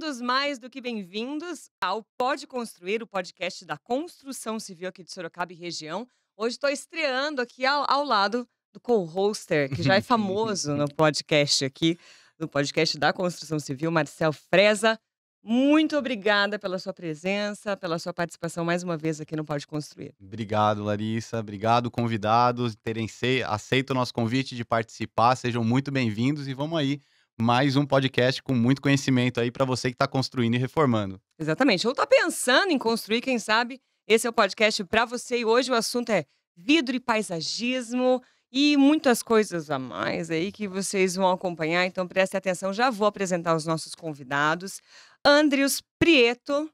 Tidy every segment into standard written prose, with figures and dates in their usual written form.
Bem-vindos, mais do que bem-vindos, ao Pode Construir, o podcast da construção civil aqui de Sorocaba e região. Hoje estou estreando aqui ao lado do co-hoster, que já é famoso no podcast aqui, no podcast da construção civil, Marcel Freza. Muito obrigada pela sua presença, pela sua participação mais uma vez aqui no Pode Construir. Obrigado, Larissa. Obrigado, convidados, terem aceito o nosso convite de participar. Sejam muito bem-vindos e vamos aí. Mais um podcast com muito conhecimento aí para você que está construindo e reformando. Exatamente. Ou está pensando em construir, quem sabe esse é o podcast para você. E hoje o assunto é vidro e paisagismo e muitas coisas a mais aí que vocês vão acompanhar. Então prestem atenção, já vou apresentar os nossos convidados. Andrius Prieto.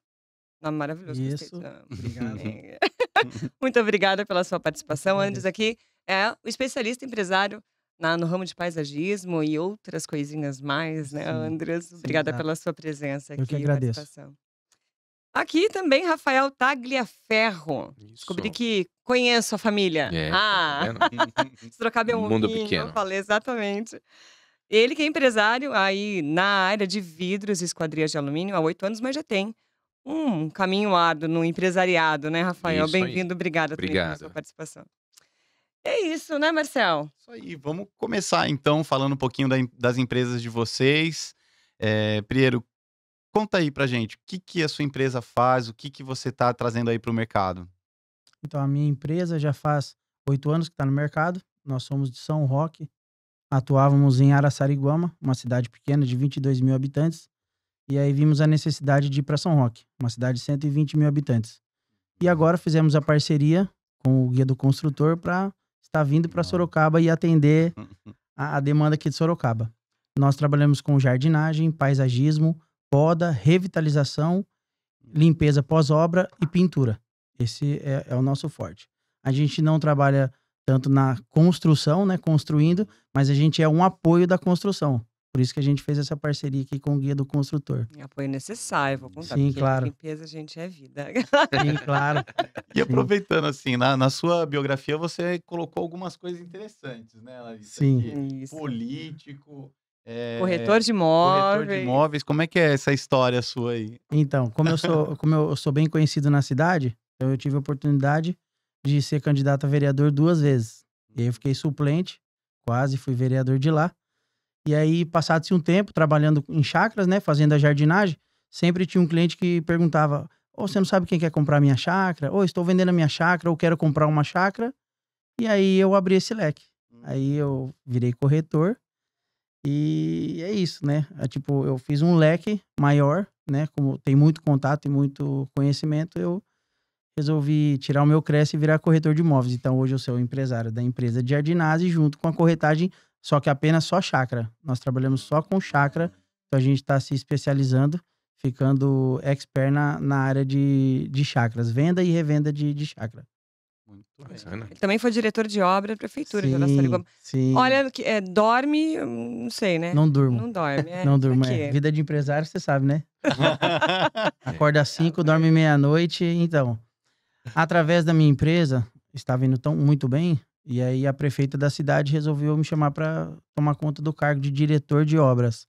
Nome maravilhoso. Isso, obrigado. Muito obrigada pela sua participação. Andrius aqui é o especialista empresário no ramo de paisagismo e outras coisinhas mais, né, Sim, Andrius? sim, Obrigada exato. pela sua presença aqui. Eu que e agradeço. participação. Aqui também Rafael Tagliaferro. Descobri que conheço a família. Tá vendo? Sorocaba é um Mundo ovinho, pequeno. falei exatamente. Ele que é empresário aí na área de vidros e esquadrias de alumínio há 8 anos, mas já tem um caminho árduo no empresariado, né, Rafael? Isso aí. Bem-vindo, obrigada também pela Obrigado. sua participação. É isso, né, Marcel? Isso aí, vamos começar então falando um pouquinho das empresas de vocês. Primeiro, conta aí pra gente, o que a sua empresa faz, o que você está trazendo aí para o mercado? Então, a minha empresa já faz 8 anos que está no mercado. Nós somos de São Roque. Atuávamos em Araçariguama, uma cidade pequena de 22 mil habitantes. E aí vimos a necessidade de ir para São Roque, uma cidade de 120 mil habitantes. E agora fizemos a parceria com o Guia do Construtor para estar vindo para Sorocaba e atender a demanda aqui de Sorocaba. Nós trabalhamos com jardinagem, paisagismo, poda, revitalização, limpeza pós-obra e pintura. Esse é o nosso forte. A gente não trabalha tanto na construção, né, construindo, mas a gente é um apoio da construção. Por isso que a gente fez essa parceria aqui com o Guia do Construtor. Apoio necessário, vou contar. Sim, porque claro. limpeza, gente, é vida. Sim, claro. E aproveitando assim, na sua biografia você colocou algumas coisas interessantes, né, Larissa? Sim. Que Isso. político, Corretor de corretor de imóveis. imóveis. Como é que é essa história sua aí? Então, como eu sou bem conhecido na cidade, então eu tive a oportunidade de ser candidato a vereador 2 vezes. E aí eu fiquei suplente, quase fui vereador de lá. E aí, passado-se um tempo, trabalhando em chácaras, né, fazendo a jardinagem, sempre tinha um cliente que perguntava: ô, você não sabe quem quer comprar minha chácara? Ou estou vendendo a minha chácara, ou quero comprar uma chácara. E aí eu abri esse leque. Aí eu virei corretor. E é isso, né? Tipo, eu fiz um leque maior, né? Como tem muito contato e muito conhecimento, eu resolvi tirar o meu Cresce e virar corretor de imóveis. Então, hoje eu sou o empresário da empresa de jardinagem junto com a corretagem, só que apenas só chácara. Nós trabalhamos só com chácara, então a gente está se especializando, ficando expert na área de chácaras, venda e revenda de chácara. Muito bem. Bacana. Ele também foi diretor de obra da prefeitura de Sim, Araçariguama. sim. Olha, dorme, não sei, né? Não durmo. Não dorme, Não durmo, Aqui. Vida de empresário, você sabe, né? Acorda às 5, dorme meia-noite. Então, através da minha empresa, estava indo muito bem. E aí a prefeita da cidade resolveu me chamar para tomar conta do cargo de diretor de obras.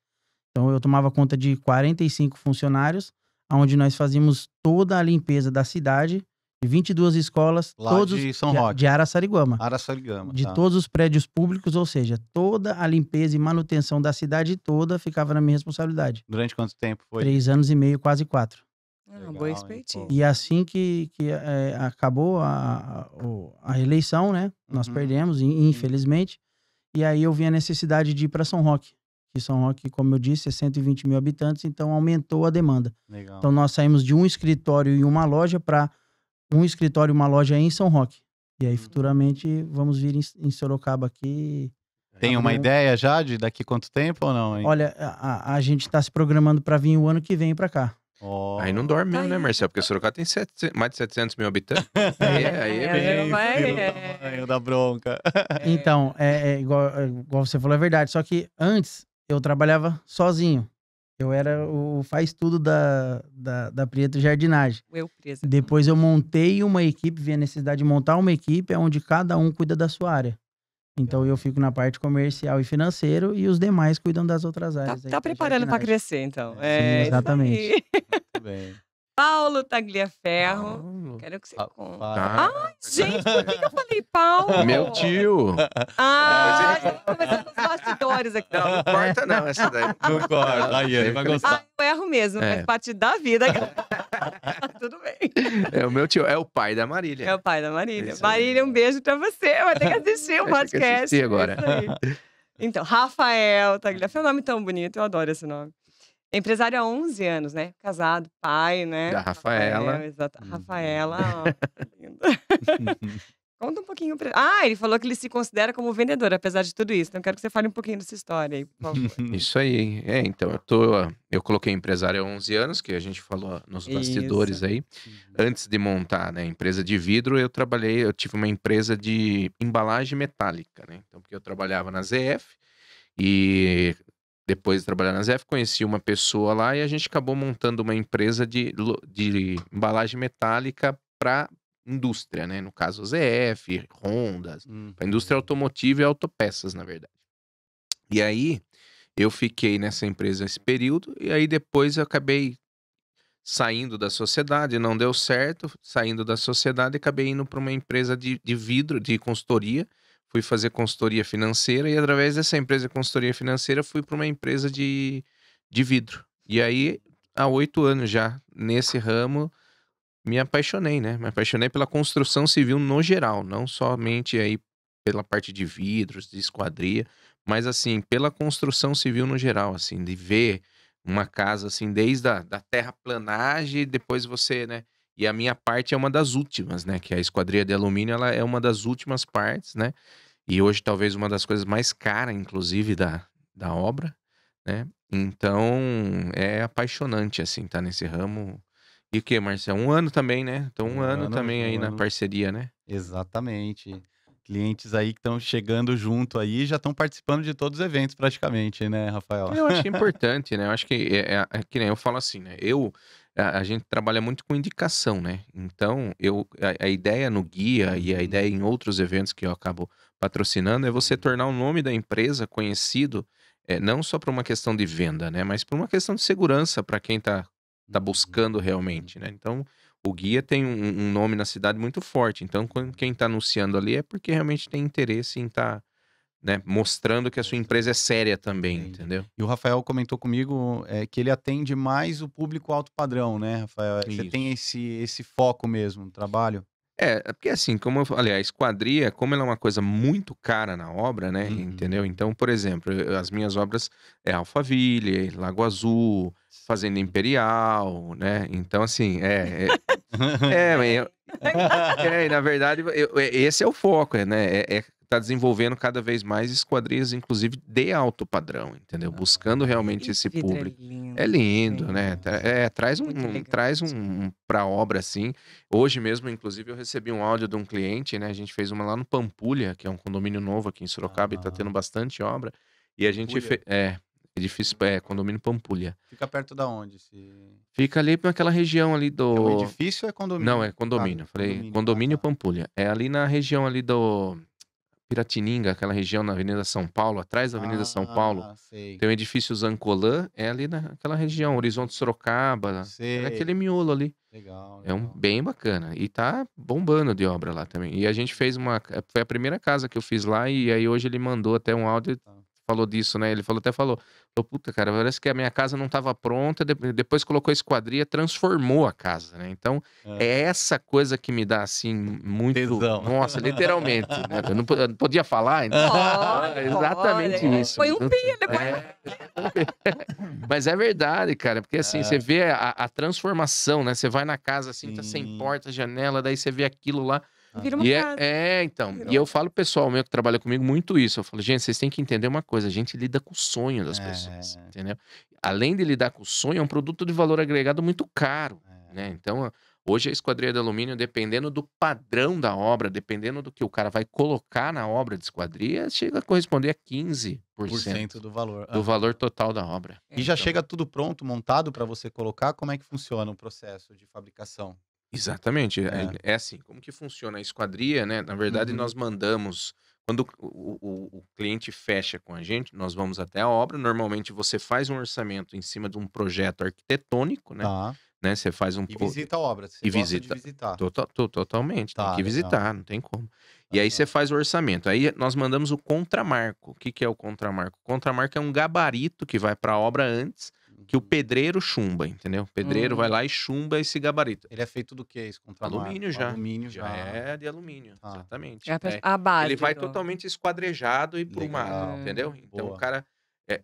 Então, eu tomava conta de 45 funcionários, onde nós fazíamos toda a limpeza da cidade, de 22 escolas, Lá todos de São Roque. de Araçariguama. Araçariguama, De tá. todos os prédios públicos, ou seja, toda a limpeza e manutenção da cidade toda ficava na minha responsabilidade. Durante quanto tempo foi? 3 anos e meio, quase 4. Boa Legal, hein, expertise. pô. E assim que acabou a eleição, né? Nós perdemos, infelizmente. E aí eu vi a necessidade de ir para São Roque. Que São Roque, como eu disse, é 120 mil habitantes, então aumentou a demanda. Legal. Então nós saímos de um escritório e uma loja para um escritório e uma loja em São Roque. E aí futuramente vamos vir em Sorocaba aqui. Tem uma abrir um- ideia já de daqui quanto tempo ou não, hein? Olha, a gente está se programando para vir o ano que vem para cá. Ó. Aí não dorme Tá mesmo, né, aí. Marcelo? Porque Sorocaba tem mais de 700 mil habitantes. Aí é É, bem... vai, Filho do é. tamanho da bronca. Então, igual você falou, é verdade. Só que antes eu trabalhava sozinho. Eu era o faz-tudo da Prieto Jardinagem. Eu presa. Depois eu montei uma equipe, vi a necessidade de montar uma equipe onde cada um cuida da sua área. Então eu fico na parte comercial e financeiro e os demais cuidam das outras áreas. Tá preparando para crescer, então. É, Sim, exatamente. isso aí. Muito bem. Paulo Tagliaferro. Paulo. Quero que você conte. Tá. Gente, por que eu falei Paulo? Meu tio. Ah, já tô começando os bastidores aqui. Não importa não, essa daí. Não corta. Aí, ele vai gostar. Eu erro mesmo, É. faz parte da vida. Tudo bem. É, o meu tio é o pai da Marília. É o pai da Marília. Isso aí. Marília, um beijo pra você. Vai ter que assistir o Vai ter que podcast. assistir agora. É isso aí. Então, Rafael Tagliaferro, é um nome tão bonito, eu adoro esse nome. Empresário há 11 anos, né? Casado, pai, né? Da Rafaela. Rafael, exato. Uhum. Rafaela, ó, que lindo. Conta um pouquinho pra... ele falou que ele se considera como vendedor, apesar de tudo isso. Então, eu quero que você fale um pouquinho dessa história aí, por favor. Isso aí. Então, eu coloquei empresário há 11 anos, que a gente falou nos bastidores Isso. aí. Antes de montar, né, a empresa de vidro, eu tive uma empresa de embalagem metálica, né? Então, porque eu trabalhava na ZF e depois de trabalhar na ZF, conheci uma pessoa lá e a gente acabou montando uma empresa de embalagem metálica para indústria, né? No caso, ZF, Hondas, para indústria automotiva e autopeças, na verdade. E aí, eu fiquei nessa empresa esse período e aí depois eu acabei saindo da sociedade, não deu certo, saindo da sociedade, acabei indo para uma empresa de vidro, de consultoria, fui fazer consultoria financeira e através dessa empresa de consultoria financeira fui para uma empresa de vidro. E aí, há 8 anos já, nesse ramo, me apaixonei, né? Me apaixonei pela construção civil no geral, não somente aí pela parte de vidros, de esquadria, mas assim, pela construção civil no geral, assim, de ver uma casa assim, desde a terraplanagem, depois você, né? E a minha parte é uma das últimas, né? Que a esquadria de alumínio, ela é uma das últimas partes, né? E hoje talvez uma das coisas mais caras, inclusive, da obra, né? Então, é apaixonante, assim, tá nesse ramo. E o que, Marcelo? 1 ano também, né? Então, 1 ano também aí na parceria, né? Exatamente. Clientes aí que estão chegando junto aí já estão participando de todos os eventos praticamente, né, Rafael? Eu acho importante, né? Eu acho que é que nem eu falo assim, né? A gente trabalha muito com indicação, né? Então, a ideia no guia e a ideia em outros eventos que eu acabo patrocinando é você tornar o nome da empresa conhecido, não só por uma questão de venda, né? Mas por uma questão de segurança para quem tá buscando realmente, né? Então, o guia tem um nome na cidade muito forte. Então, quem tá anunciando ali é porque realmente tem interesse em estar, né, mostrando que a sua empresa é séria também, Entendi. entendeu? E o Rafael comentou comigo que ele atende mais o público alto padrão, né, Rafael? Você Isso. tem esse foco mesmo no trabalho? É porque assim, como eu falei, a esquadria, como ela é uma coisa muito cara na obra, né, Uhum. entendeu? Então, por exemplo, as minhas obras é Alphaville, Lago Azul, Fazenda Imperial, né? Então, assim, e na verdade, esse é o foco, né? Tá desenvolvendo cada vez mais esquadrias, inclusive de alto padrão, entendeu? Buscando realmente esse vidro público. lindo, É lindo, sim. né? Traz Muito legal. traz pra obra, assim. Hoje mesmo, inclusive, eu recebi um áudio de um cliente, né? A gente fez uma lá no Pampulha, que é um condomínio novo aqui em Sorocaba e tá tendo bastante obra. E a gente Pampulha? fez. Edifício, condomínio Pampulha. Fica perto da onde? Fica ali naquela região ali É do. um edifício ou é condomínio? Não, é condomínio. Ah, Falei, condomínio tá. Pampulha. É ali na região ali do Piratininga, aquela região na Avenida São Paulo, atrás da Avenida São Paulo. Sei. Tem o edifício Zancolan, é ali naquela região, Horizonte Sorocaba, Sei. é naquele miolo ali. Legal. É bem bacana. E tá bombando de obra lá também. E a gente fez foi a primeira casa que eu fiz lá, e aí hoje ele mandou até um áudio, falou disso, né? Ele falou, puta, cara, parece que a minha casa não tava pronta, depois colocou a esquadria, transformou a casa, né? Então, é essa coisa que me dá, assim, muito... Tesão. Nossa, literalmente. Né? Eu não podia falar, então... Exatamente Olha, isso. Foi um pia depois. Mas é verdade, cara, porque assim, você vê a transformação, né? Você vai na casa, assim, tá sem Sim. porta, janela, daí você vê aquilo lá. Vira uma E casa. então. Virou. E eu falo pro pessoal meu que trabalha comigo muito isso. Eu falo, gente, vocês têm que entender uma coisa. A gente lida com o sonho das pessoas, entendeu? Além de lidar com o sonho, é um produto de valor agregado muito caro, né? Então, hoje a esquadria de alumínio, dependendo do padrão da obra, dependendo do que o cara vai colocar na obra de esquadria, chega a corresponder a 15% % do valor. do valor total da obra. E já Então, chega tudo pronto, montado para você colocar? Como é que funciona o processo de fabricação? Exatamente. É assim, como que funciona a esquadria, né? Na verdade, Uhum. nós mandamos Quando o cliente fecha com a gente, nós vamos até a obra. Normalmente você faz um orçamento em cima de um projeto arquitetônico, né? Tá. Né? Você faz um E visita a obra. Você E gosta de visita. visitar. Totalmente, tem Tá, que legal. visitar, não tem como. E aí Legal. você faz o orçamento. Aí nós mandamos o contramarco. O que que é o contramarco? O contramarco é um gabarito que vai para a obra antes, que o pedreiro chumba, entendeu? O pedreiro vai lá e chumba esse gabarito. Ele é feito do que esse contramarco? Alumínio já. Alumínio Já é de alumínio, Tá. exatamente. É É. a base. Ele vai do- totalmente esquadrejado e Legal. plumado, entendeu? Então Boa. o cara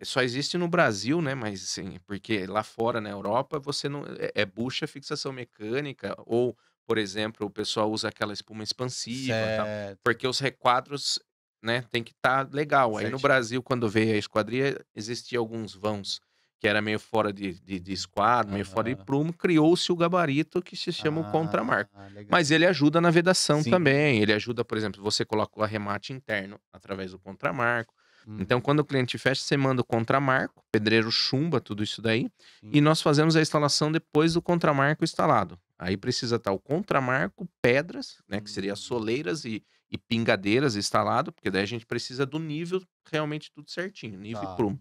só existe no Brasil, né? Mas assim, porque lá fora, na Europa, você não é bucha, fixação mecânica, ou, por exemplo, o pessoal usa aquela espuma expansiva, tal, Certo. porque os requadros, né, tem que estar legal. Aí no Certinho. Brasil, quando veio a esquadria, existia alguns vãos que era meio fora de esquadro, meio fora de Aham. prumo, criou-se o gabarito que se chama o contramarco. Legal. Mas ele ajuda na vedação Sim. também. Ele ajuda, por exemplo, você coloca o arremate interno através do contramarco. Então, quando o cliente fecha, você manda o contramarco, o pedreiro chumba tudo isso daí, Sim. e nós fazemos a instalação depois do contramarco instalado. Aí precisa estar o contramarco, pedras, né, que seria soleiras e pingadeiras instalado, porque daí a gente precisa do nível realmente tudo certinho, nível Tá. e prumo.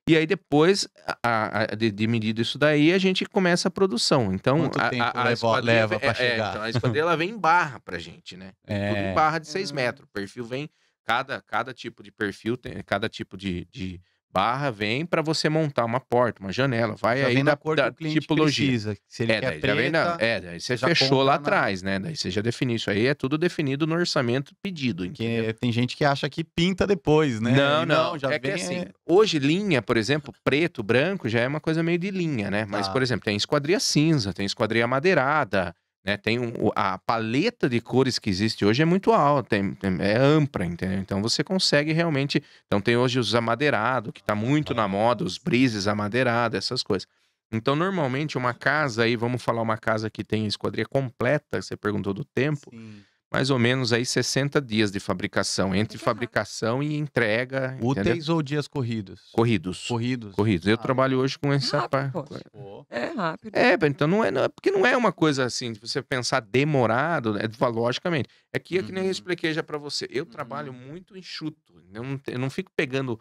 E aí depois, de medido isso daí, a gente começa a produção. Então, Quanto tempo a esquadria leva vem- pra chegar? então, a esquadria ela vem em barra pra gente, né? Tudo em barra de 6 metros. O perfil vem, cada tipo de perfil, cada tipo de barra vem pra você montar uma porta, uma janela. Vai Já aí vem da na cor que o cliente tipologia. precisa. Se ele quer daí já vem preta, daí você já fechou lá compra na- atrás, né? Daí você já definiu isso aí, é tudo definido no orçamento pedido, entendeu? porque tem gente que acha que pinta depois, né? Não, E não. já É que vem... assim, hoje linha, por exemplo, preto, branco, já é uma coisa meio de linha, né? Mas, Tá. por exemplo, tem esquadria cinza, tem esquadria madeirada, né? Tem a paleta de cores que existe hoje é muito alta, é ampla, entendeu? Então você consegue realmente. Então tem hoje os amadeirados, que tá muito na moda, os brises amadeirados, essas coisas. Então, normalmente, uma casa aí, vamos falar uma casa que tem esquadria completa, você perguntou do tempo, Sim. mais ou menos aí 60 dias de fabricação, entre que fabricação e entrega, entendeu? Úteis ou dias corridos? Corridos. Corridos. Corridos. Eu Ah, trabalho hoje com essa Rápido, parte. poxa. Pô. É rápido. Então porque não é uma coisa assim, de você pensar demorado, né? Logicamente. É que nem eu Uhum. expliquei já pra você. Eu trabalho muito enxuto. Eu não fico pegando,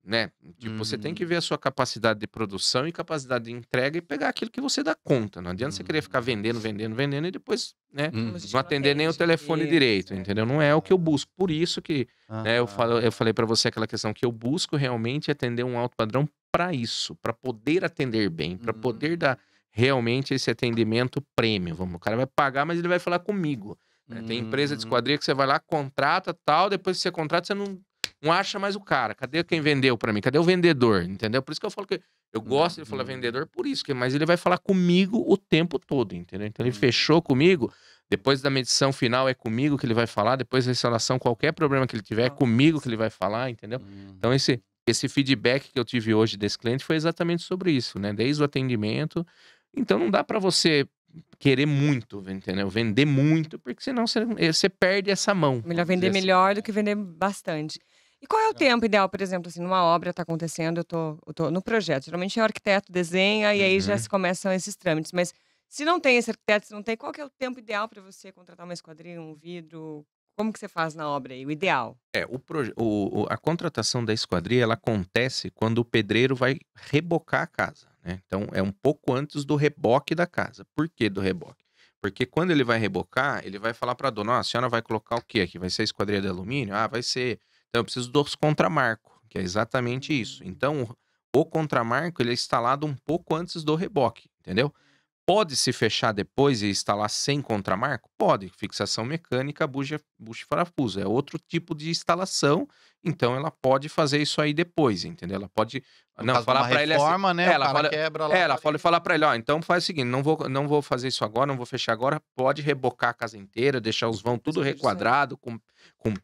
né? Tipo, você tem que ver a sua capacidade de produção e capacidade de entrega e pegar aquilo que você dá conta. Não adianta você querer ficar vendendo e depois, né? Uhum. Como se Não atender nem o atende. telefone Isso, direito, é. entendeu? Não é o que eu busco. Por isso que, né, eu Aham. falei pra você aquela questão que eu busco realmente atender um alto padrão pra isso, pra poder atender bem, pra poder dar realmente esse atendimento premium. O cara vai pagar, mas ele vai falar comigo, né? Tem empresa de esquadria que você vai lá, contrata, tal, depois que você contrata, você não acha mais o cara. Cadê quem vendeu pra mim? Cadê o vendedor? Entendeu? Por isso que eu falo que eu gosto de falar vendedor por isso, mas ele vai falar comigo o tempo todo, entendeu? Então ele fechou comigo, depois da medição final é comigo que ele vai falar, depois da instalação, qualquer problema que ele tiver, é comigo que ele vai falar, entendeu? Então esse feedback que eu tive hoje desse cliente foi exatamente sobre isso, né? Desde o atendimento. Então não dá pra você querer muito, entendeu? Vender muito, porque senão você perde essa mão. Melhor vamos vender dizer assim. melhor do que vender bastante. E qual é o tempo ideal, por exemplo, assim, numa obra tá acontecendo, eu tô no projeto. Geralmente é o arquiteto desenha e aí já Uhum. se começam esses trâmites. Mas se não tem esse arquiteto, se não tem, qual que é o tempo ideal para você contratar uma esquadria, um vidro? Como que você faz na obra aí? O ideal? A contratação da esquadria, ela acontece quando o pedreiro vai rebocar a casa, né? Então, é um pouco antes do reboque da casa. Por que do reboque? Porque quando ele vai rebocar, ele vai falar para a dona, ó, a senhora vai colocar o quê aqui? Vai ser esquadria de alumínio? Ah, vai ser... Então, eu preciso dos contramarcos, que é exatamente isso. Então, o contramarco, ele é instalado um pouco antes do reboque, entendeu? Pode se fechar depois e instalar sem contramarco? Pode. Fixação mecânica, bucha e parafuso. É outro tipo de instalação. Então, ela pode fazer isso aí depois, entendeu? Ela pode No caso de uma para ele assim. reforma, né? Ela O cara fala, quebra lá. ela pode falar para ele, ó, então faz o seguinte, não vou fazer isso agora, não vou fechar agora, pode rebocar a casa inteira, deixar os vãos tudo requadrado, com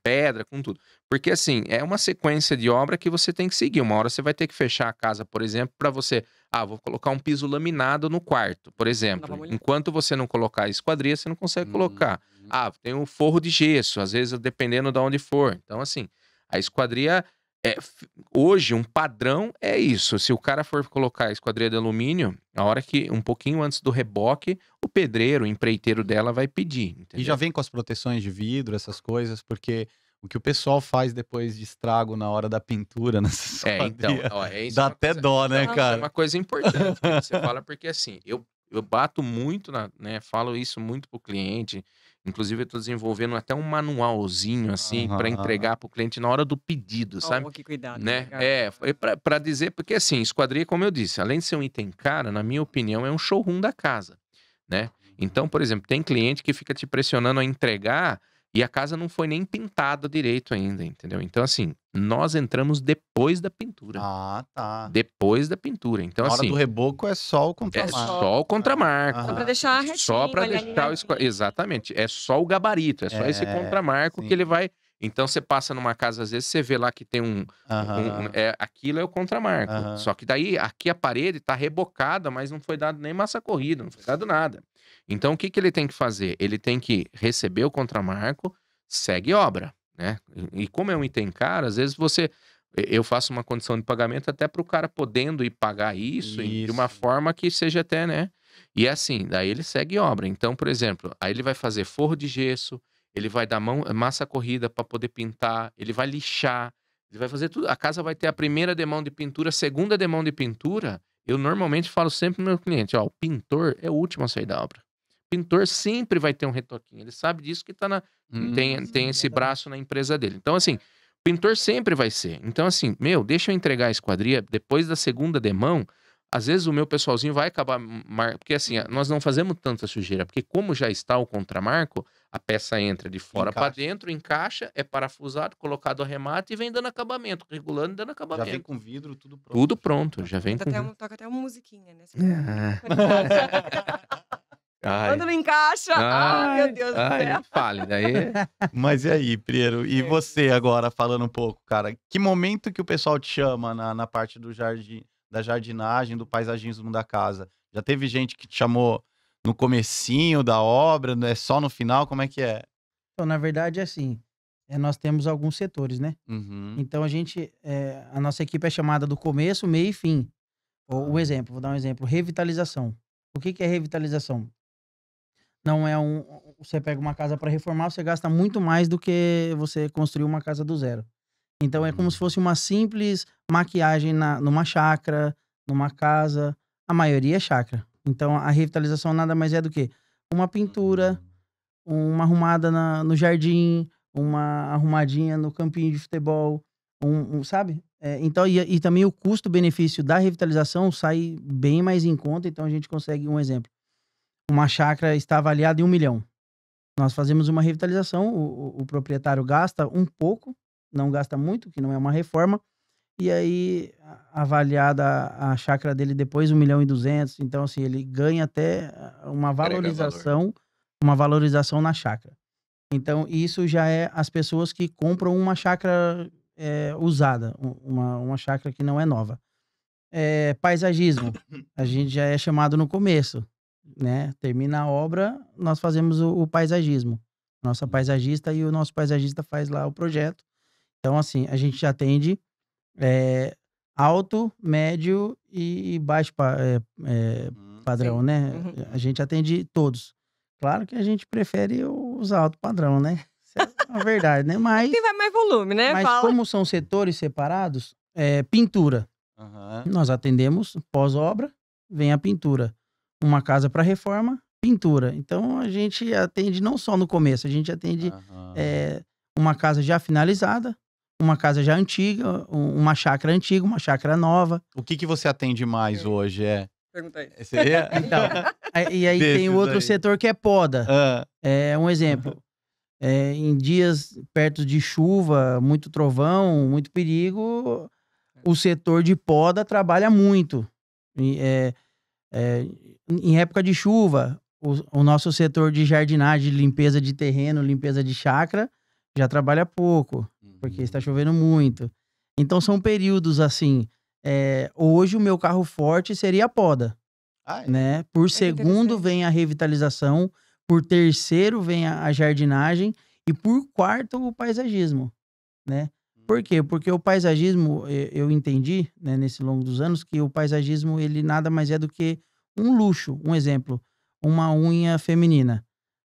pedra, com tudo. Porque assim, é uma sequência de obra que você tem que seguir. Uma hora você vai ter que fechar a casa, por exemplo, para você, vou colocar um piso laminado no quarto, por exemplo. Enquanto você não colocar a esquadria, você não consegue colocar. Tem um forro de gesso, às vezes dependendo de onde for. Então assim, a esquadria hoje, um padrão é isso. Se o cara for colocar a esquadria de alumínio, a hora que, um pouquinho antes do reboque, o pedreiro, o empreiteiro dela vai pedir. Entendeu? E já vem com as proteções de vidro, essas coisas, porque O que o pessoal faz depois de estrago na hora da pintura nessa Então, esquadria, ó, isso dá é uma até coisa, dó, né, isso é cara? uma coisa importante que você fala, porque assim, eu bato muito, né, falo isso muito pro cliente, inclusive eu tô desenvolvendo até um manualzinho, assim, para Aham. entregar pro cliente na hora do pedido, sabe? Oh, que cuidado, Né? legal. Foi pra dizer, porque assim, esquadria, como eu disse, além de ser um item caro, na minha opinião, é um showroom da casa, né? Então, por exemplo, tem cliente que fica te pressionando a entregar e a casa não foi nem pintada direito ainda, entendeu? Então, assim, nós entramos depois da pintura. Ah, tá. Depois da pintura. Então, Na hora do assim, reboco é só o é contramarco. só o contramarco. Aham. Só pra deixar retinho, Só para ali deixar alinhadinho. Exatamente. É só o gabarito, é só esse contramarco sim. que ele vai. Então você passa numa casa, às vezes você vê lá que tem Aham. aquilo é o contramarco. Aham. Só que daí aqui a parede tá rebocada, mas não foi dado nem massa corrida, não foi dado nada. Então o que ele tem que fazer? Ele tem que receber o contramarco, segue obra, né? E como é um item caro, às vezes eu faço uma condição de pagamento até para o cara podendo ir pagar isso de uma Isso. forma que seja até, né? E assim, daí ele segue obra. Então, por exemplo, aí ele vai fazer forro de gesso, ele vai dar massa corrida para poder pintar, ele vai lixar, ele vai fazer tudo. A casa vai ter a primeira demão de pintura, a segunda demão de pintura. Eu normalmente falo sempre pro meu cliente, ó, o pintor é o último a sair da obra. O pintor sempre vai ter um retoquinho. Ele sabe disso que tem esse exatamente. braço na empresa dele. Então, assim, pintor sempre vai ser. Então, assim, deixa eu entregar a esquadria depois da segunda demão. Às vezes o meu pessoalzinho vai acabar. Porque assim, nós não fazemos tanta sujeira. Porque, como já está o contramarco, a peça entra de fora para Encaixa. dentro, encaixa, é parafusado, colocado a remate e vem dando acabamento, regulando e dando Já acabamento. vem com vidro, tudo pronto. Tudo pronto, já vem com. Toca até uma musiquinha, né? Ai. Quando não encaixa, meu Deus do céu. Nem fale, daí. Mas e aí, Priero? E você agora, falando um pouco, cara? Que momento que o pessoal te chama na parte do jardim, da jardinagem, do paisagismo da casa? Já teve gente que te chamou no comecinho da obra, é só no final? Como é que é? Então, na verdade, é assim, nós temos alguns setores, né? Uhum. Então, a nossa equipe é chamada do começo, meio e fim. O exemplo, vou dar um exemplo, revitalização. O que é revitalização? Não é você pega uma casa para reformar, você gasta muito mais do que você construir uma casa do zero. Então, é como se fosse uma simples maquiagem numa chácara, numa casa. A maioria é chácara. Então, a revitalização nada mais é do que uma pintura, uma arrumada no jardim, uma arrumadinha no campinho de futebol, sabe? Então, e também o custo-benefício da revitalização sai bem mais em conta. Então, a gente consegue um exemplo. Uma chácara está avaliada em 1 milhão. Nós fazemos uma revitalização, o proprietário gasta um pouco, não gasta muito, que não é uma reforma, e aí avaliada a chácara dele depois 1.200.000. Então, assim, ele ganha até uma valorização na chácara. Então, isso já é as pessoas que compram uma chácara usada, uma chácara que não é nova. Paisagismo, a gente já é chamado no começo, né? Termina a obra, nós fazemos o paisagismo. Nossa paisagista e o nosso paisagista faz lá o projeto. Então, assim, a gente atende alto, médio e baixo padrão, Sim. né? Uhum. A gente atende todos. Claro que a gente prefere os alto padrão, né? Isso é a verdade, né? Mas, Quem vai mais volume, né? mas Fala. como são setores separados, pintura. Aham. Nós atendemos pós-obra, vem a pintura. Uma casa para reforma, pintura. Então, a gente atende não só no começo, a gente atende Aham. uma casa já finalizada, uma casa já antiga, uma chácara antiga, uma chácara nova. O que você atende mais hoje? Pergunta aí. Então, e aí tem o outro setor que é poda. Um exemplo. Em dias perto de chuva, muito trovão, muito perigo, o setor de poda trabalha muito. Em época de chuva, o nosso setor de jardinagem, limpeza de terreno, limpeza de chácara, já trabalha pouco, porque está chovendo muito. Então, são períodos assim. Hoje, o meu carro forte seria a poda. Né? Por segundo, vem a revitalização. Por terceiro, vem a jardinagem. E por quarto, o paisagismo. Né? Por quê? Porque o paisagismo, eu entendi, né, nesse longo dos anos, que o paisagismo, ele nada mais é do que um luxo. Um exemplo, uma unha feminina.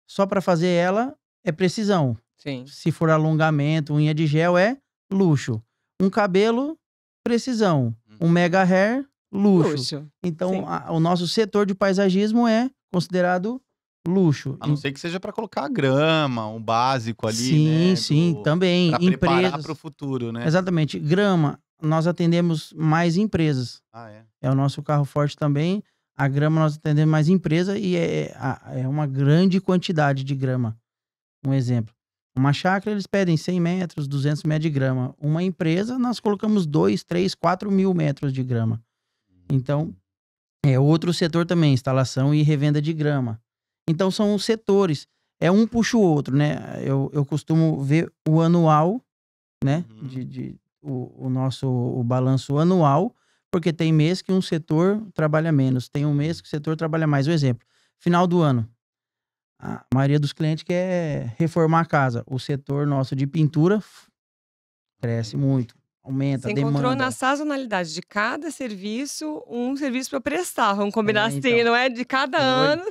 Só para fazer ela é precisão. Sim. Se for alongamento, unha de gel é luxo. Um cabelo, precisão. Um mega hair, luxo. Luxo. Então, Sim. o nosso setor de paisagismo é considerado luxo. A não ser que seja para colocar grama, um básico ali, Sim, né? sim, também. Para preparar Empresas. para o futuro, né? Exatamente. Grama, nós atendemos mais empresas. Ah, é? É o nosso carro forte também. A grama nós atendemos mais empresa e é uma grande quantidade de grama. Um exemplo. Uma chácara eles pedem 100 metros, 200 metros de grama. Uma empresa nós colocamos 2, 3, 4 mil metros de grama. Então, é outro setor também, instalação e revenda de grama. Então, são os setores. É um puxa o outro, né? Eu costumo ver o anual, né? O nosso balanço anual, porque tem mês que um setor trabalha menos, tem um mês que o setor trabalha mais. Um exemplo, final do ano, a maioria dos clientes quer reformar a casa. O setor nosso de pintura cresce muito, aumenta Você a demanda. encontrou na sazonalidade de cada serviço um serviço para prestar. Vamos combinar assim, então. não é? De cada Foi. ano.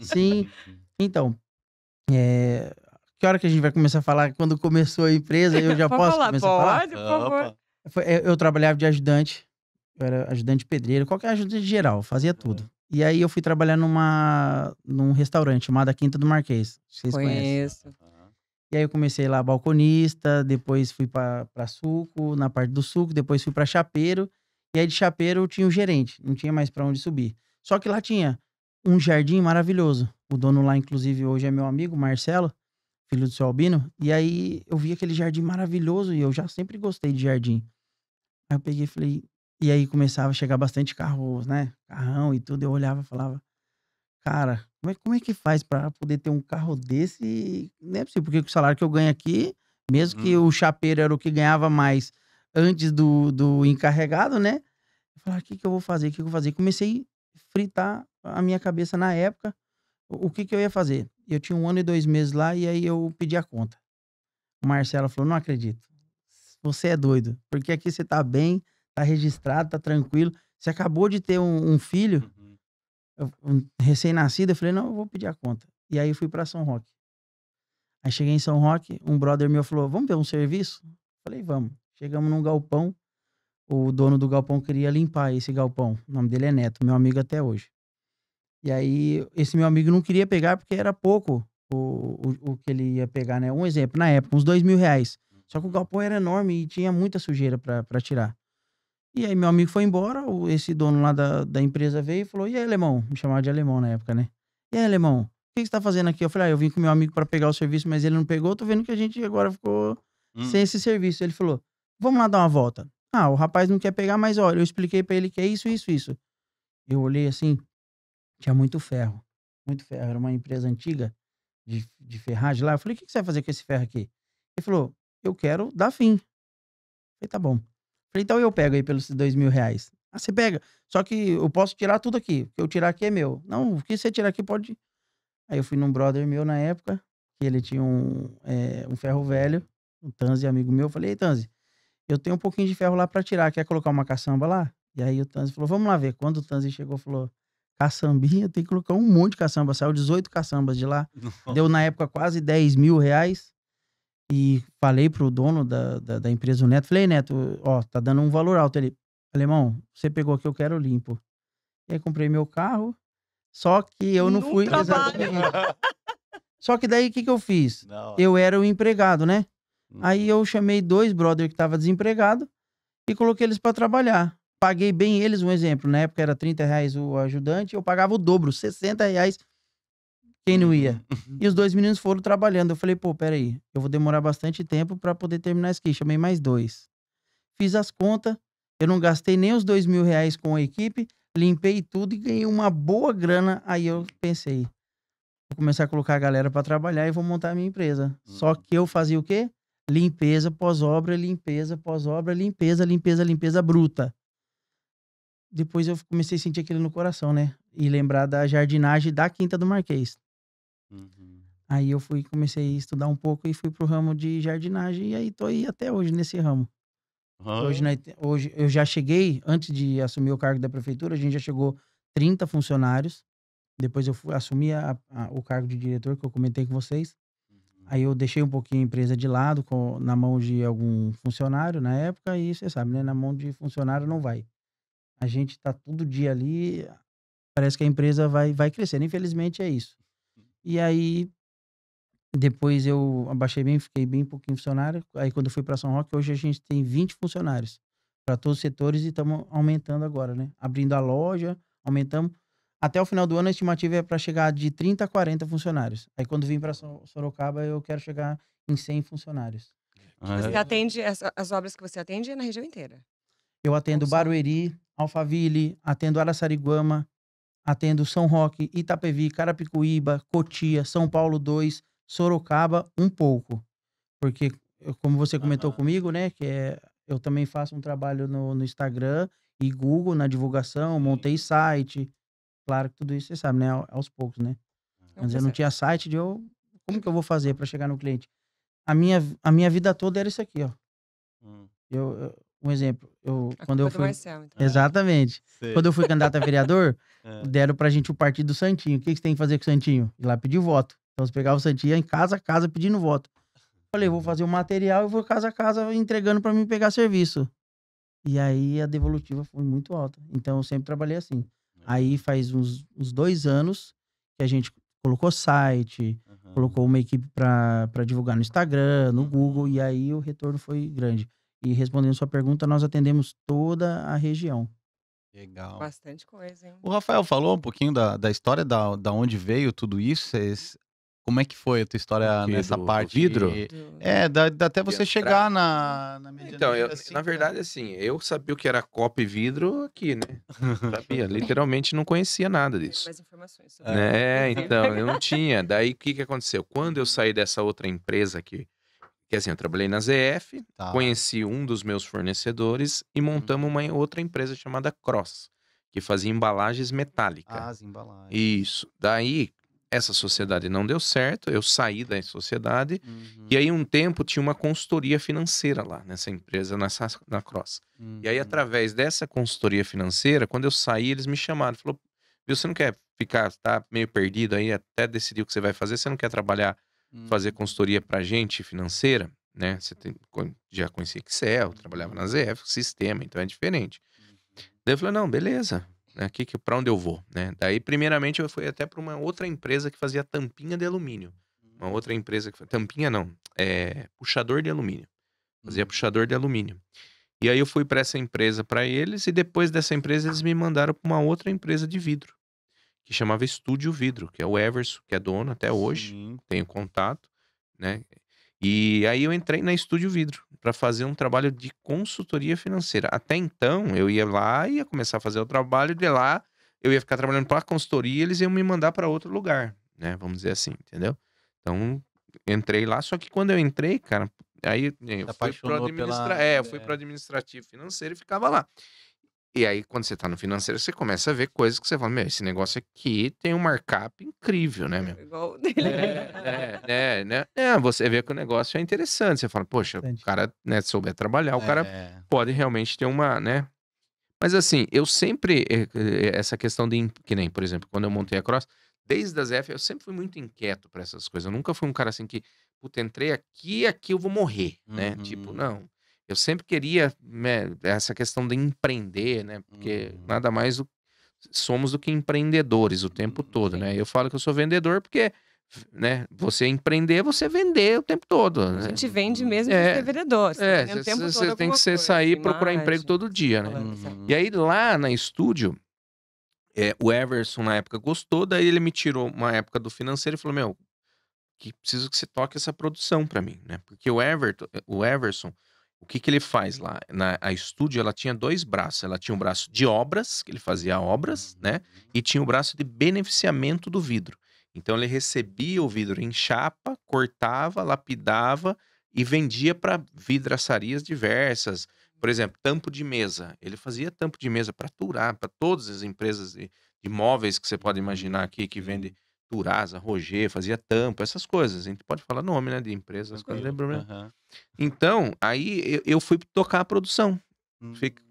Sim. Então, que hora que a gente vai começar a falar? Quando começou a empresa, eu já Pode posso falar? começar a falar? Pode, por favor. Opa. Eu trabalhava de ajudante, eu era ajudante pedreiro, qualquer ajudante geral, fazia tudo. E aí eu fui trabalhar num restaurante chamado A Quinta do Marquês. Vocês conhecem? Conheço. E aí eu comecei lá balconista, depois fui pra suco, na parte do suco, depois fui pra chapeiro. E aí de chapeiro eu tinha o gerente, não tinha mais pra onde subir. Só que lá tinha um jardim maravilhoso. O dono lá, inclusive, hoje é meu amigo, Marcelo, filho do seu Albino. E aí eu vi aquele jardim maravilhoso e eu já sempre gostei de jardim. Aí eu peguei e falei... E aí começava a chegar bastante carros, né? Carrão e tudo. Eu olhava e falava... Cara, como é que faz pra poder ter um carro desse? Não é possível, porque com o salário que eu ganho aqui, mesmo que o chapeiro era o que ganhava mais antes do encarregado, né? Eu falava, o que eu vou fazer? O que eu vou fazer? Comecei a fritar a minha cabeça na época. O que eu ia fazer? Eu tinha 1 ano e 2 meses lá e aí eu pedi a conta. O Marcelo falou, não acredito. Você é doido. Porque aqui você tá bem, tá registrado, tá tranquilo. Você acabou de ter um filho, um recém-nascido. Eu falei, não, eu vou pedir a conta. E aí eu fui pra São Roque. Aí cheguei em São Roque, um brother meu falou, vamos ver um serviço? Eu falei, vamos. Chegamos num galpão. O dono do galpão queria limpar esse galpão. O nome dele é Neto, meu amigo até hoje. E aí, esse meu amigo não queria pegar porque era pouco o que ele ia pegar, né? Um exemplo, na época, uns R$2.000. Só que o galpão era enorme e tinha muita sujeira pra tirar. E aí, meu amigo foi embora, esse dono lá da empresa veio e falou, e aí, alemão? Me chamava de alemão na época, né? E aí, alemão? O que você tá fazendo aqui? Eu falei, eu vim com meu amigo pra pegar o serviço, mas ele não pegou. Tô vendo que a gente agora ficou sem esse serviço. Ele falou, vamos lá dar uma volta. O rapaz não quer pegar, mas olha, eu expliquei pra ele que é isso, isso, isso. Eu olhei assim, tinha muito ferro. Muito ferro. Era uma empresa antiga de ferragem lá. Eu falei, o que você vai fazer com esse ferro aqui? Ele falou, eu quero dar fim. Eu falei, tá bom. Eu falei, então eu pego aí pelos R$2.000. Você pega. Só que eu posso tirar tudo aqui. O que eu tirar aqui é meu. Não, o que você tirar aqui pode... Aí eu fui num brother meu na época, que ele tinha um ferro velho, um Tanzi, amigo meu. Eu falei, ei, Tanzi, eu tenho um pouquinho de ferro lá pra tirar. Quer colocar uma caçamba lá? E aí o Tanzi falou, vamos lá ver. Quando o Tanzi chegou, falou, caçambinha, tem que colocar um monte de caçamba. Saiu 18 caçambas de lá. Deu na época quase R$10.000. E falei pro dono da empresa, o Neto. Falei, Neto, ó, tá dando um valor alto. Ele, alemão, você pegou aqui, eu quero limpo. E aí comprei meu carro. Só que eu não fui... Exatamente. Só que daí, o que eu fiz? Eu era o empregado, né? Aí eu chamei 2 brother que estavam desempregados e coloquei eles pra trabalhar. Paguei bem eles, um exemplo. Na época era R$30 o ajudante, eu pagava o dobro, R$60. Quem não ia? E os 2 meninos foram trabalhando. Eu falei, pô, peraí, eu vou demorar bastante tempo pra poder terminar isso aqui. Chamei mais 2. Fiz as contas, eu não gastei nem os R$2.000 com a equipe, limpei tudo e ganhei uma boa grana. Aí eu pensei, vou começar a colocar a galera pra trabalhar e vou montar a minha empresa. Só que eu fazia o quê? Limpeza pós-obra, limpeza pós-obra, limpeza bruta. Depois eu comecei a sentir aquilo no coração, né? E lembrar da jardinagem da Quinta do Marquês. Aí eu comecei a estudar um pouco e fui pro ramo de jardinagem. E aí tô aí até hoje nesse ramo. Hoje eu já cheguei, antes de assumir o cargo da prefeitura, a gente já chegou 30 funcionários. Depois eu assumi o cargo de diretor, que eu comentei com vocês. Aí eu deixei um pouquinho a empresa de lado, na mão de algum funcionário na época, e você sabe, né? Na mão de funcionário não vai. A gente tá todo dia ali, parece que a empresa vai crescendo. Infelizmente é isso. E aí, depois eu abaixei bem, fiquei bem pouquinho funcionário. Aí quando eu fui para São Roque, hoje a gente tem 20 funcionários para todos os setores e estamos aumentando agora, né? Abrindo a loja, aumentamos. Até o final do ano a estimativa é para chegar de 30 a 40 funcionários. Aí quando vim para Sorocaba, eu quero chegar em 100 funcionários. Você atende, as obras que você atende é na região inteira? Eu atendo Ou só- Barueri, Alphaville, atendo Araçariguama, atendo São Roque, Itapevi, Carapicuíba, Cotia, São Paulo 2, Sorocaba, um pouco. Porque, como você comentou comigo, né, eu também faço um trabalho no Instagram e Google na divulgação, montei site. Claro que tudo isso você sabe, né, aos poucos, né? É um Antes eu não processo. tinha site, como que eu vou fazer para chegar no cliente? A minha vida toda era isso aqui, ó. Um exemplo, A quando culpa eu é do fui... Marcel, então. Exatamente. Sei. Quando eu fui candidato a vereador, É. deram pra gente o partido do Santinho. O que você tem que fazer com o Santinho? Ir lá pedir voto. Então você pegava o Santinho, ia em casa a casa pedindo voto. Falei, vou fazer o material e vou casa a casa entregando pra mim pegar serviço. E aí a devolutiva foi muito alta. Então eu sempre trabalhei assim. Aí faz uns 2 anos que a gente colocou site, colocou uma equipe pra divulgar no Instagram, no Google, e aí o retorno foi grande. E respondendo sua pergunta, nós atendemos toda a região. Legal. Bastante coisa, hein? O Rafael falou um pouquinho da história, da onde veio tudo isso. Como é que foi a tua história O quê? nessa Do parte? vidro? Até você entrar. chegar na Então, medianeira, assim, na verdade, assim, eu sabia o que era copo e vidro aqui, né? Sabia, literalmente não conhecia nada Quero disso. mais informações sobre Né? isso. Então, eu não tinha. Daí, o que aconteceu? Quando eu saí dessa outra empresa aqui, que assim, eu trabalhei na ZF, Tá. conheci um dos meus fornecedores e montamos uma outra empresa chamada Cross, que fazia embalagens metálicas. As embalagens. Isso. Daí, essa sociedade não deu certo, eu saí da sociedade, e aí um tempo tinha uma consultoria financeira lá nessa empresa, na Cross. E aí, através dessa consultoria financeira, quando eu saí, eles me chamaram. Falou, viu, você não quer ficar, tá meio perdido aí, até decidir o que você vai fazer, você não quer trabalhar, fazer consultoria pra gente financeira, né? Já conhecia Excel, trabalhava na ZF, sistema, então é diferente. Daí eu falei, não, beleza, né? Pra onde eu vou, né? Daí, primeiramente, eu fui até pra uma outra empresa que fazia tampinha de alumínio. Uma outra empresa que... Tampinha não, puxador de alumínio. Fazia puxador de alumínio. E aí eu fui pra essa empresa pra eles, e depois dessa empresa eles me mandaram pra uma outra empresa de vidro, que chamava Estúdio Vidro, que é o Everson, que é dono até hoje, tenho contato, né? E aí eu entrei na Estúdio Vidro para fazer um trabalho de consultoria financeira. Até então, eu ia lá, ia começar a fazer o trabalho, de lá eu ia ficar trabalhando para a consultoria e eles iam me mandar para outro lugar, né? Vamos dizer assim, entendeu? Então, entrei lá, só que quando eu entrei, cara, aí eu fui pro eu fui pro administrativo financeiro e ficava lá. E aí, quando você tá no financeiro, você começa a ver coisas que você fala, meu, esse negócio aqui tem um markup incrível, né, meu? Igual o dele. Né? Você vê que o negócio é interessante. Você fala, poxa, o cara, né, souber trabalhar, o cara pode realmente ter uma, né? Mas assim, eu sempre, essa questão que nem, por exemplo, quando eu montei a Cross, desde as F, eu sempre fui muito inquieto pra essas coisas. Eu nunca fui um cara assim que, puta, entrei aqui eu vou morrer, né? Tipo, não. Eu sempre queria, né, essa questão de empreender, né? Porque nada mais somos do que empreendedores o tempo todo, né? Eu falo que eu sou vendedor porque, né, você empreender, você vender o tempo todo, A né? gente vende mesmo de ser vereador. Você tem que sair e procurar emprego todo dia, né? E aí lá na Estúdio, o Everson na época gostou, daí ele me tirou uma época do financeiro e falou, meu, que preciso que você toque essa produção pra mim, né? Porque o Everson, o que ele faz lá? A Estúdio, ela tinha 2 braços. Ela tinha um braço de obras, que ele fazia obras, né? E tinha o braço de beneficiamento do vidro. Então ele recebia o vidro em chapa, cortava, lapidava e vendia para vidraçarias diversas. Por exemplo, tampo de mesa. Ele fazia tampo de mesa para Turá, para todas as empresas de móveis que você pode imaginar aqui, que vende Turasa, Roger, fazia tampa, essas coisas. A gente pode falar nome, né, de empresas, não tem problema. Então, aí eu fui tocar a produção.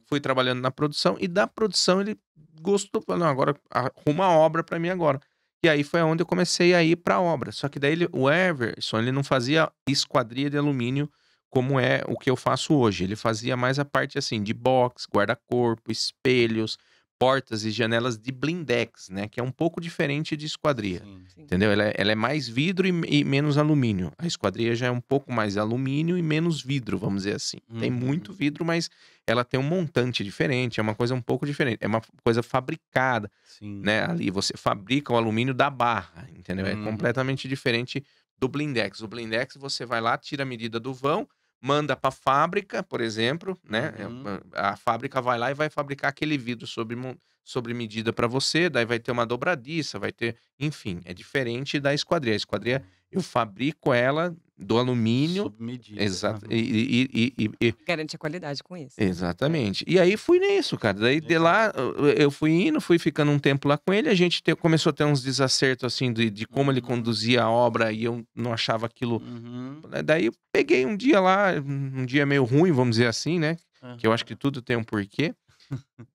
Fui trabalhando na produção, e da produção ele gostou, falou, não, agora arruma a obra pra mim agora. E aí foi onde eu comecei a ir para a obra. Só que daí o Everson, ele não fazia esquadria de alumínio como é o que eu faço hoje. Ele fazia mais a parte assim de box, guarda-corpo, espelhos, portas e janelas de blindex, né? Que é um pouco diferente de esquadria. Sim. Entendeu? Ela é mais vidro e menos alumínio. A esquadria já é um pouco mais alumínio e menos vidro, vamos dizer assim. Tem muito vidro, mas ela tem um montante diferente, é uma coisa um pouco diferente. É uma coisa fabricada, Sim. né? Ali você fabrica o alumínio da barra, entendeu? É Uhum. completamente diferente do blindex. O blindex você vai lá, tira a medida do vão, manda para a fábrica, por exemplo, né? Uhum. A fábrica vai lá e vai fabricar aquele vidro sobre medida para você, daí vai ter uma dobradiça, vai ter, enfim, é diferente da esquadria. A esquadria eu fabrico ela do alumínio, Sob medida. exato, Uhum. Garante a qualidade com isso. Exatamente. E aí fui nisso, cara. Daí de lá eu fui indo, fui ficando um tempo lá com ele. A gente começou a ter uns desacertos assim de como ele conduzia a obra e eu não achava aquilo. Uhum. Daí eu peguei um dia lá, um dia meio ruim, vamos dizer assim, né? Que eu Aham. acho que tudo tem um porquê.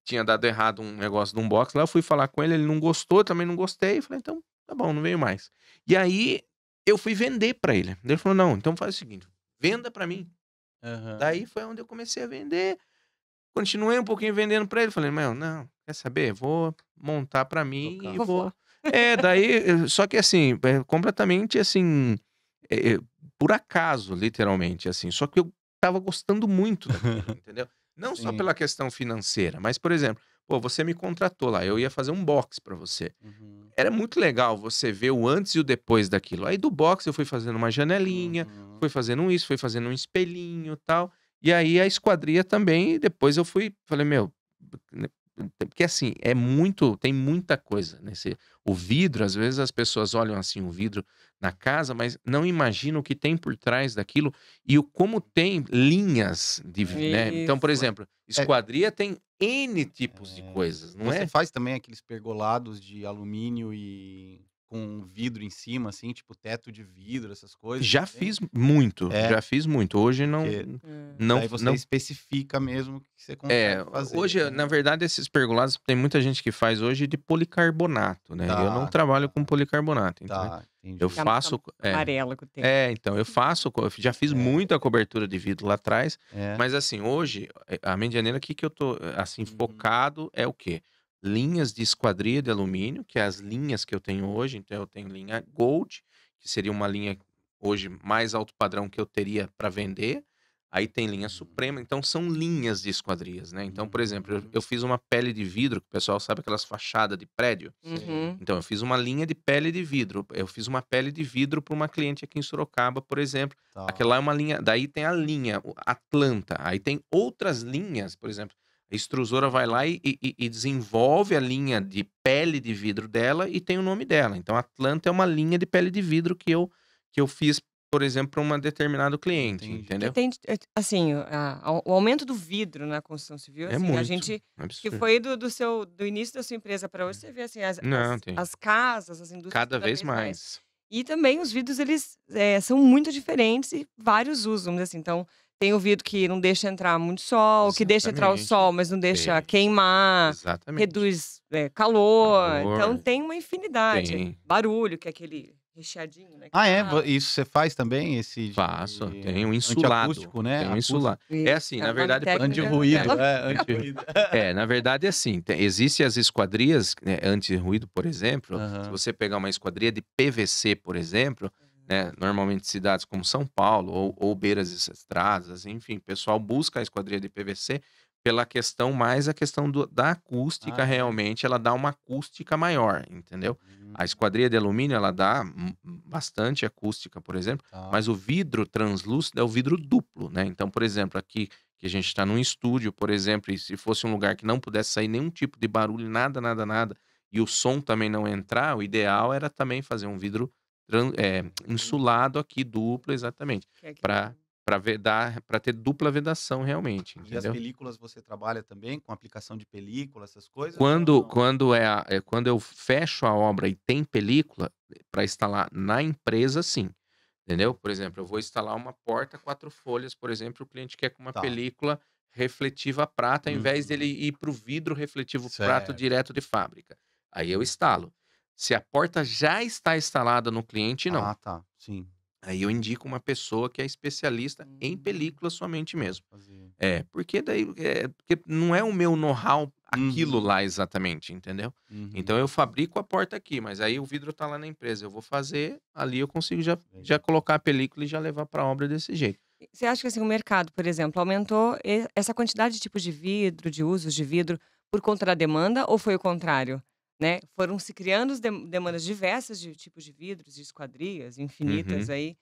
Tinha dado errado um negócio de um box lá, eu fui falar com ele não gostou, eu também não gostei. Falei, então tá bom, não veio mais. E aí eu fui vender pra ele. Ele falou, não, então faz o seguinte, venda pra mim. Aham. Daí foi onde eu comecei a vender. Continuei um pouquinho vendendo pra ele. Falei, meu, não, quer saber? Vou montar pra mim Tocar. e Vou vou. voar. Daí, só que assim, completamente assim, é, por acaso, literalmente, assim. Só que eu tava gostando muito daquilo, entendeu? Não só Sim. pela questão financeira, mas, por exemplo, pô, você me contratou lá, eu ia fazer um box pra você. Uhum. Era muito legal você ver o antes e o depois daquilo. Aí do box eu fui fazendo uma janelinha, Uhum. fui fazendo isso, fui fazendo um espelhinho e tal. E aí a esquadria também, e depois eu falei, meu, né, porque assim, tem muita coisa nesse. O vidro, às vezes as pessoas olham assim o vidro na casa, mas não imaginam o que tem por trás daquilo e o como tem linhas de, né? Então, por Isso. exemplo, esquadria tem N tipos de coisas, não Você é? faz também aqueles pergolados de alumínio e com vidro em cima, assim, tipo teto de vidro, essas coisas Já também? fiz muito, É, já fiz muito. Hoje não, porque não, daí você não. especifica mesmo o que você consegue fazer, Hoje, né? na verdade, esses pergolados tem muita gente que faz hoje de policarbonato, né? Eu não Tá, trabalho com policarbonato, entendeu? tá, entendi. Eu Fica mais faço, amarelo que o tempo. então, eu já fiz É. muita cobertura de vidro lá atrás, É. mas assim, hoje, a Medianeira, o que eu tô, assim, focado é o quê? Linhas de esquadria de alumínio, que é as linhas que eu tenho hoje, então eu tenho linha Gold, que seria uma linha hoje mais alto padrão que eu teria para vender, aí tem linha Suprema, então são linhas de esquadrias, né? Então, por exemplo, eu fiz uma pele de vidro, que o pessoal sabe aquelas fachadas de prédio, Uhum. então, eu fiz uma linha de pele de vidro. Eu fiz uma pele de vidro para uma cliente aqui em Sorocaba, por exemplo. Tá. Aquela lá é uma linha. Daí tem a linha Atlanta. Aí tem outras linhas, por exemplo. A extrusora vai lá e desenvolve a linha de pele de vidro dela e tem o nome dela. Então, Atlanta é uma linha de pele de vidro que eu fiz, por exemplo, para um determinado cliente, Entendi. Que entendeu? tem, assim, o aumento do vidro na construção civil, É assim, a muito gente que absurdo. foi do início da sua empresa para hoje, você vê assim, Não, tem. as casas, as indústrias Cada vez mais. E também os vidros, eles são muito diferentes e vários usos, vamos dizer assim. Então, tem o vidro que não deixa entrar muito sol, que deixa entrar o Exatamente. sol, mas não deixa Tem. queimar, Exatamente. reduz calor. Então, Calor. tem uma infinidade. Tem. Barulho, que é aquele recheadinho, né? que Ah, é? fala. Isso você faz também? Esse de Faço, tem um insulado. antiacústico, né? Tem um Acústico. insulado. É assim, Isso, na uma verdade, técnica Anti-ruído, dela. anti-ruído. na verdade é assim, existem as esquadrias, né, anti-ruído, por exemplo. Se Aham. você pegar uma esquadria de PVC, por exemplo, né, normalmente cidades como São Paulo ou beiras de estradas, enfim, o pessoal busca a esquadria de PVC pela questão mais a questão da acústica, Ah, é? realmente ela dá uma acústica maior, entendeu? A esquadria de alumínio, ela dá bastante acústica, por exemplo, Tá. mas o vidro translúcido é o vidro duplo, né? Então, por exemplo, aqui que a gente está num estúdio, por exemplo, e se fosse um lugar que não pudesse sair nenhum tipo de barulho, nada, nada, nada, e o som também não entrar, o ideal era também fazer um vidro insulado aqui, duplo, exatamente, Que é aquele- para ter dupla vedação realmente, E as entendeu? películas você trabalha também com aplicação de película, essas coisas? Quando, ou não? quando eu fecho a obra e tem película para instalar na empresa, sim. Entendeu? Por exemplo, eu vou instalar uma porta 4 folhas, por exemplo, o cliente quer com uma Tá. película refletiva prata, ao invés Uhum. dele ir para o vidro refletivo prata Certo. direto de fábrica. Aí eu instalo. Se a porta já está instalada no cliente, não. Ah, tá. Sim. Aí eu indico uma pessoa que é especialista em película somente mesmo. Fazer. Porque daí porque não é o meu know-how aquilo Uhum. lá exatamente, entendeu? Uhum. Então eu fabrico a porta aqui, mas aí o vidro tá lá na empresa. Eu vou fazer, ali eu consigo já Legal. colocar a película e já levar pra obra desse jeito. Você acha que assim, o mercado, por exemplo, aumentou essa quantidade de tipos de vidro, de usos de vidro, por conta da demanda ou foi o contrário? Né? Foram se criando demandas diversas de tipos de vidros, de esquadrias, infinitas Uhum. aí,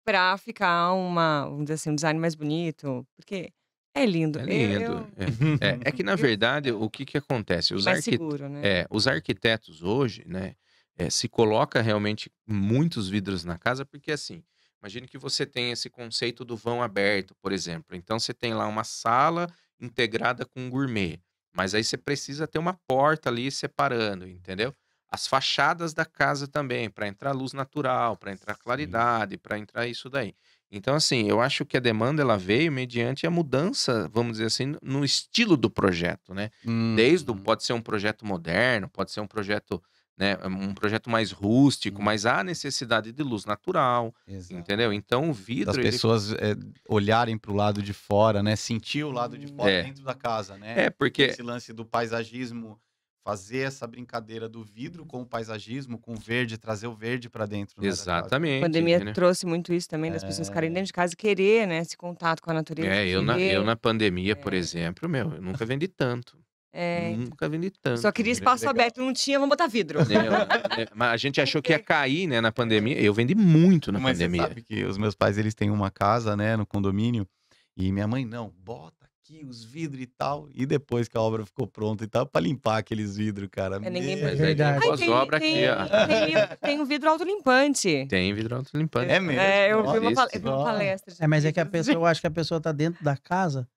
para ficar vamos dizer assim, um design mais bonito. Porque é lindo. É lindo. É que na verdade, o que acontece? E mais seguro, né? Os arquitetos hoje, né, se coloca realmente muitos vidros na casa, porque assim, imagine que você tem esse conceito do vão aberto, por exemplo. Então você tem lá uma sala integrada com um gourmet, mas aí você precisa ter uma porta ali separando, entendeu? As fachadas da casa também, para entrar luz natural, para entrar Sim. claridade, para entrar isso daí. Então, assim, eu acho que a demanda ela veio mediante a mudança, vamos dizer assim, no estilo do projeto, né? Uhum. Pode ser um projeto moderno, pode ser um projeto, né, um projeto mais rústico, mas há necessidade de luz natural, Exato. entendeu? Então o Das vidro, ele pessoas olharem para o lado de fora, né? Sentir o lado de fora É. dentro da casa, né? porque Esse lance do paisagismo, fazer essa brincadeira do vidro com o paisagismo, com o verde, trazer o verde para dentro, né, da casa. A exatamente, pandemia entendeu? trouxe muito isso também, das pessoas ficarem dentro de casa e querer, né, esse contato com a natureza, Eu querer. na pandemia, por É. exemplo, eu nunca vendi tanto. É, Nunca vendi eu só tanto. queria entendeu? espaço aberto, não tinha, vamos botar vidro. Mas a gente achou que ia cair, né, na pandemia. Eu vendi muito na Mas você pandemia. sabe que os meus pais, eles têm uma casa, né, no condomínio, e minha mãe, não, bota aqui os vidros e tal, e depois que a obra ficou pronta e tal, para limpar aqueles vidros, cara. Ninguém Meu... Mas aí tem Verdade. pós-obra aqui, ó. Tem um vidro autolimpante. Tem vidro autolimpante. É mesmo? Eu vi uma Existe. palestra. Mas é que a vidros. pessoa, eu acho que a pessoa tá dentro da casa,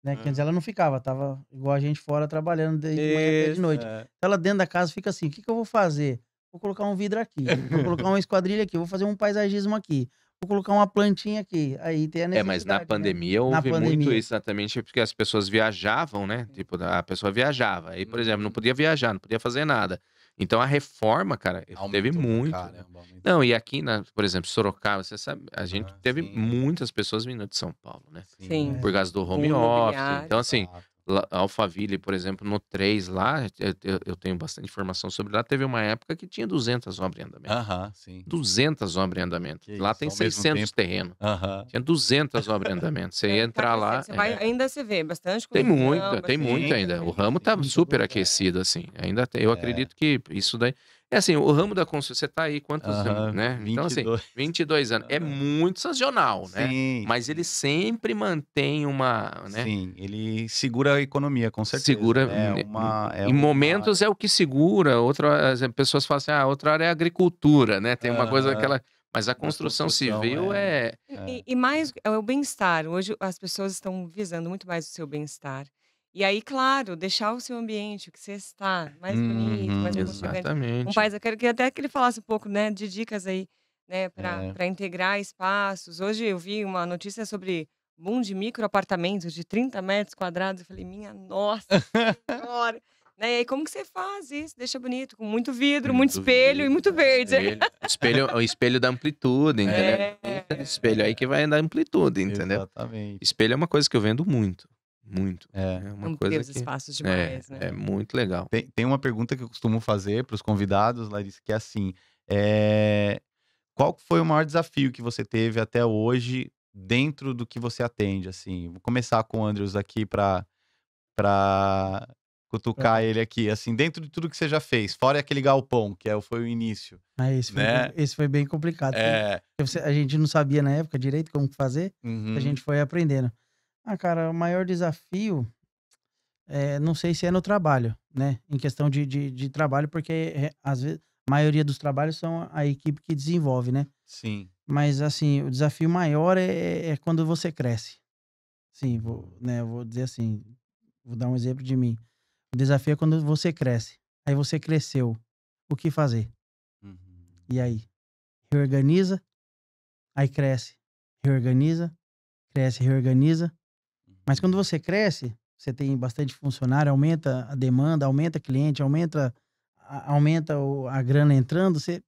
né? Que antes ela não ficava, tava igual a gente fora trabalhando desde de manhã até de Isso. noite. Então ela dentro da casa fica assim: o que eu vou fazer? Vou colocar um vidro aqui, vou colocar uma esquadrilha aqui, vou fazer um paisagismo aqui, vou colocar uma plantinha aqui. Aí tem a necessidade. Mas na né? pandemia houve muito pandemia. isso, exatamente porque as pessoas viajavam, né? Tipo, a pessoa viajava. Aí, por exemplo, não podia viajar, não podia fazer nada. Então a reforma, cara, teve Aumentou pra muito. caramba, aumentou. Não, e aqui, por exemplo, Sorocaba, você sabe, a gente teve sim. muitas pessoas vindo de São Paulo, né? Sim. Por causa do home Boom office. imobiliário. Então, assim, Exato. Alphaville, por exemplo, no 3 lá, eu tenho bastante informação sobre lá. Teve uma época que tinha 200 obras em andamento. Aham, sim. 200 obras em andamento. Que Lá isso, tem ao mesmo 600 tempo. terrenos. Aham. Tinha 200 obras em andamento. Você ia entrar lá. Você vai, ainda você vê bastante Tem construção, muita, tem bastante- muito ainda. O sim, ramo tá sim. super aquecido, assim. Ainda tem, eu acredito que isso daí. É assim, o ramo da construção, você tá aí quantos Aham, anos, né? Então, assim, 22. 22 anos. É muito sazonal, né? Sim, Mas ele sempre mantém uma, né? sim, ele segura a economia, com certeza. Segura. Em momentos é o que segura. As pessoas falam assim, outra área é agricultura, né? Tem uma coisa Aham. daquela. Mas a Mas construção construção civil é- E mais é o bem-estar. Hoje as pessoas estão visando muito mais o seu bem-estar. E aí, claro, deixar o seu ambiente, o que você está, mais bonito, mais Uhum. aconchegante. Exatamente. Eu quero que até que ele falasse um pouco, né, de dicas aí, né, para integrar espaços. Hoje eu vi uma notícia sobre boom de microapartamentos de 30 metros quadrados. Eu falei, minha nossa senhora. Né, e aí, como que você faz isso? Deixa bonito, com muito vidro, muito espelho e muito verde. O espelho da amplitude, entendeu? Espelho aí que vai dar amplitude, entendeu? Exatamente. Espelho é uma coisa que eu vendo muito. Muito. É. uma Ampliar coisa os que espaços demais, né? é muito legal. Tem uma pergunta que eu costumo fazer para os convidados, Larissa, que é assim: qual foi o maior desafio que você teve até hoje dentro do que você atende? Assim, vou começar com o Andrews aqui para cutucar ele aqui, assim, dentro de tudo que você já fez, fora aquele galpão, que foi o início. Esse foi bem complicado. porque a gente não sabia na época direito como fazer, Uhum. a gente foi aprendendo. Cara, o maior desafio, não sei se é no trabalho, né? Em questão de trabalho, porque às vezes a maioria dos trabalhos são a equipe que desenvolve, né? Sim. Mas assim, o desafio maior é quando você cresce. Sim, vou dizer assim, vou dar um exemplo de mim. O desafio é quando você cresce. Aí você cresceu. O que fazer? Uhum. E aí? Reorganiza, aí cresce. Reorganiza, cresce, reorganiza. Mas quando você cresce, você tem bastante funcionário, aumenta a demanda, aumenta cliente, aumenta aumenta a grana entrando, você...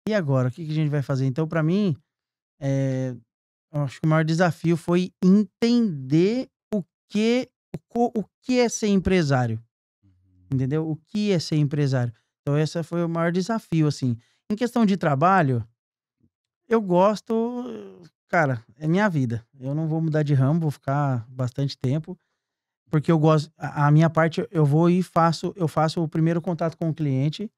E agora? O que a gente vai fazer? Então, para mim, eu acho que o maior desafio foi entender o que é ser empresário. Entendeu? O que é ser empresário. Então, esse foi o maior desafio, assim. Em questão de trabalho, eu gosto... Cara, é minha vida. Eu não vou mudar de ramo, vou ficar bastante tempo. Porque eu gosto... A minha parte, eu vou e faço o primeiro contato com o cliente.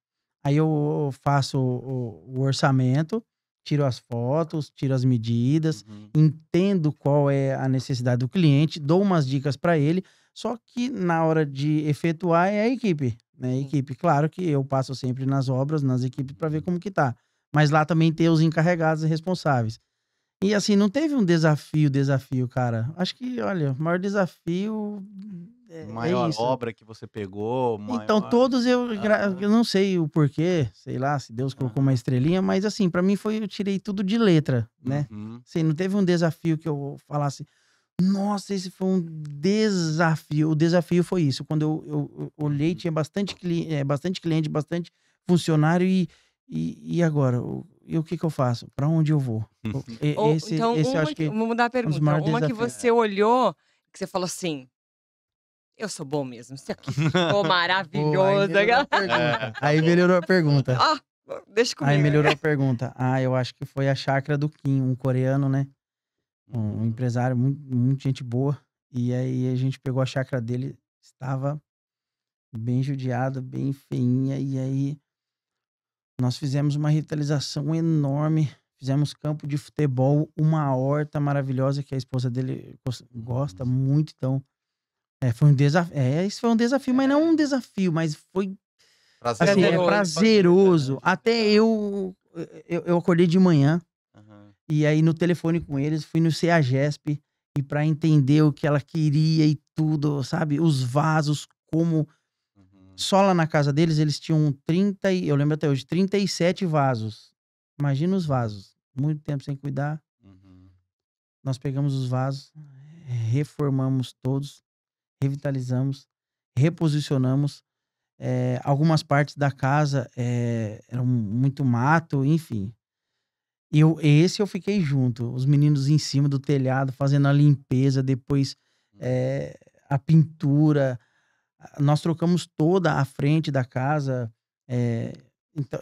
Aí eu faço o orçamento, tiro as fotos, tiro as medidas, entendo qual é a necessidade do cliente, dou umas dicas para ele, só que na hora de efetuar é a equipe, né? A equipe, claro que eu passo sempre nas obras, nas equipes para ver como que tá. Mas lá também tem os encarregados e responsáveis. E assim, não teve um desafio, cara. Acho que, olha, o maior desafio Maior isso. obra que você pegou, Então, todos eu não sei o porquê, sei lá, se Deus colocou uma estrelinha, mas assim, pra mim eu tirei tudo de letra, né? Assim, não teve um desafio que eu falasse, nossa, esse foi um desafio. O desafio foi isso, quando eu olhei, tinha bastante cliente, bastante funcionário e agora? E o que eu faço? Pra onde eu vou? Esse Então, eu acho que vamos mudar a pergunta. maiores Uma que desafios. você olhou, que você falou assim, eu sou bom mesmo, isso aqui ficou maravilhoso. Aí melhorou a pergunta. Deixa comigo. Aí melhorou a pergunta. Eu acho que foi a chácara do Kim, um coreano, né? Um empresário, muito gente boa. E aí a gente pegou a chácara dele, estava bem judiada, bem feinha. E aí nós fizemos uma revitalização enorme. Fizemos campo de futebol, uma horta maravilhosa que a esposa dele gosta muito. Então, foi um desafio. Isso foi um desafio, mas não um desafio, mas foi assim, prazeroso. Até eu acordei de manhã e aí no telefone com eles, fui no CEAGESP e para entender o que ela queria e tudo, sabe? Os vasos, como... Só lá na casa deles, eles tinham eu lembro até hoje, 37 vasos. Imagina os vasos. Muito tempo sem cuidar. Nós pegamos os vasos, reformamos todos, revitalizamos, reposicionamos. Algumas partes da casa eram muito mato, enfim. Esse eu fiquei junto. Os meninos em cima do telhado, fazendo a limpeza, depois a pintura. Nós trocamos toda a frente da casa. Então,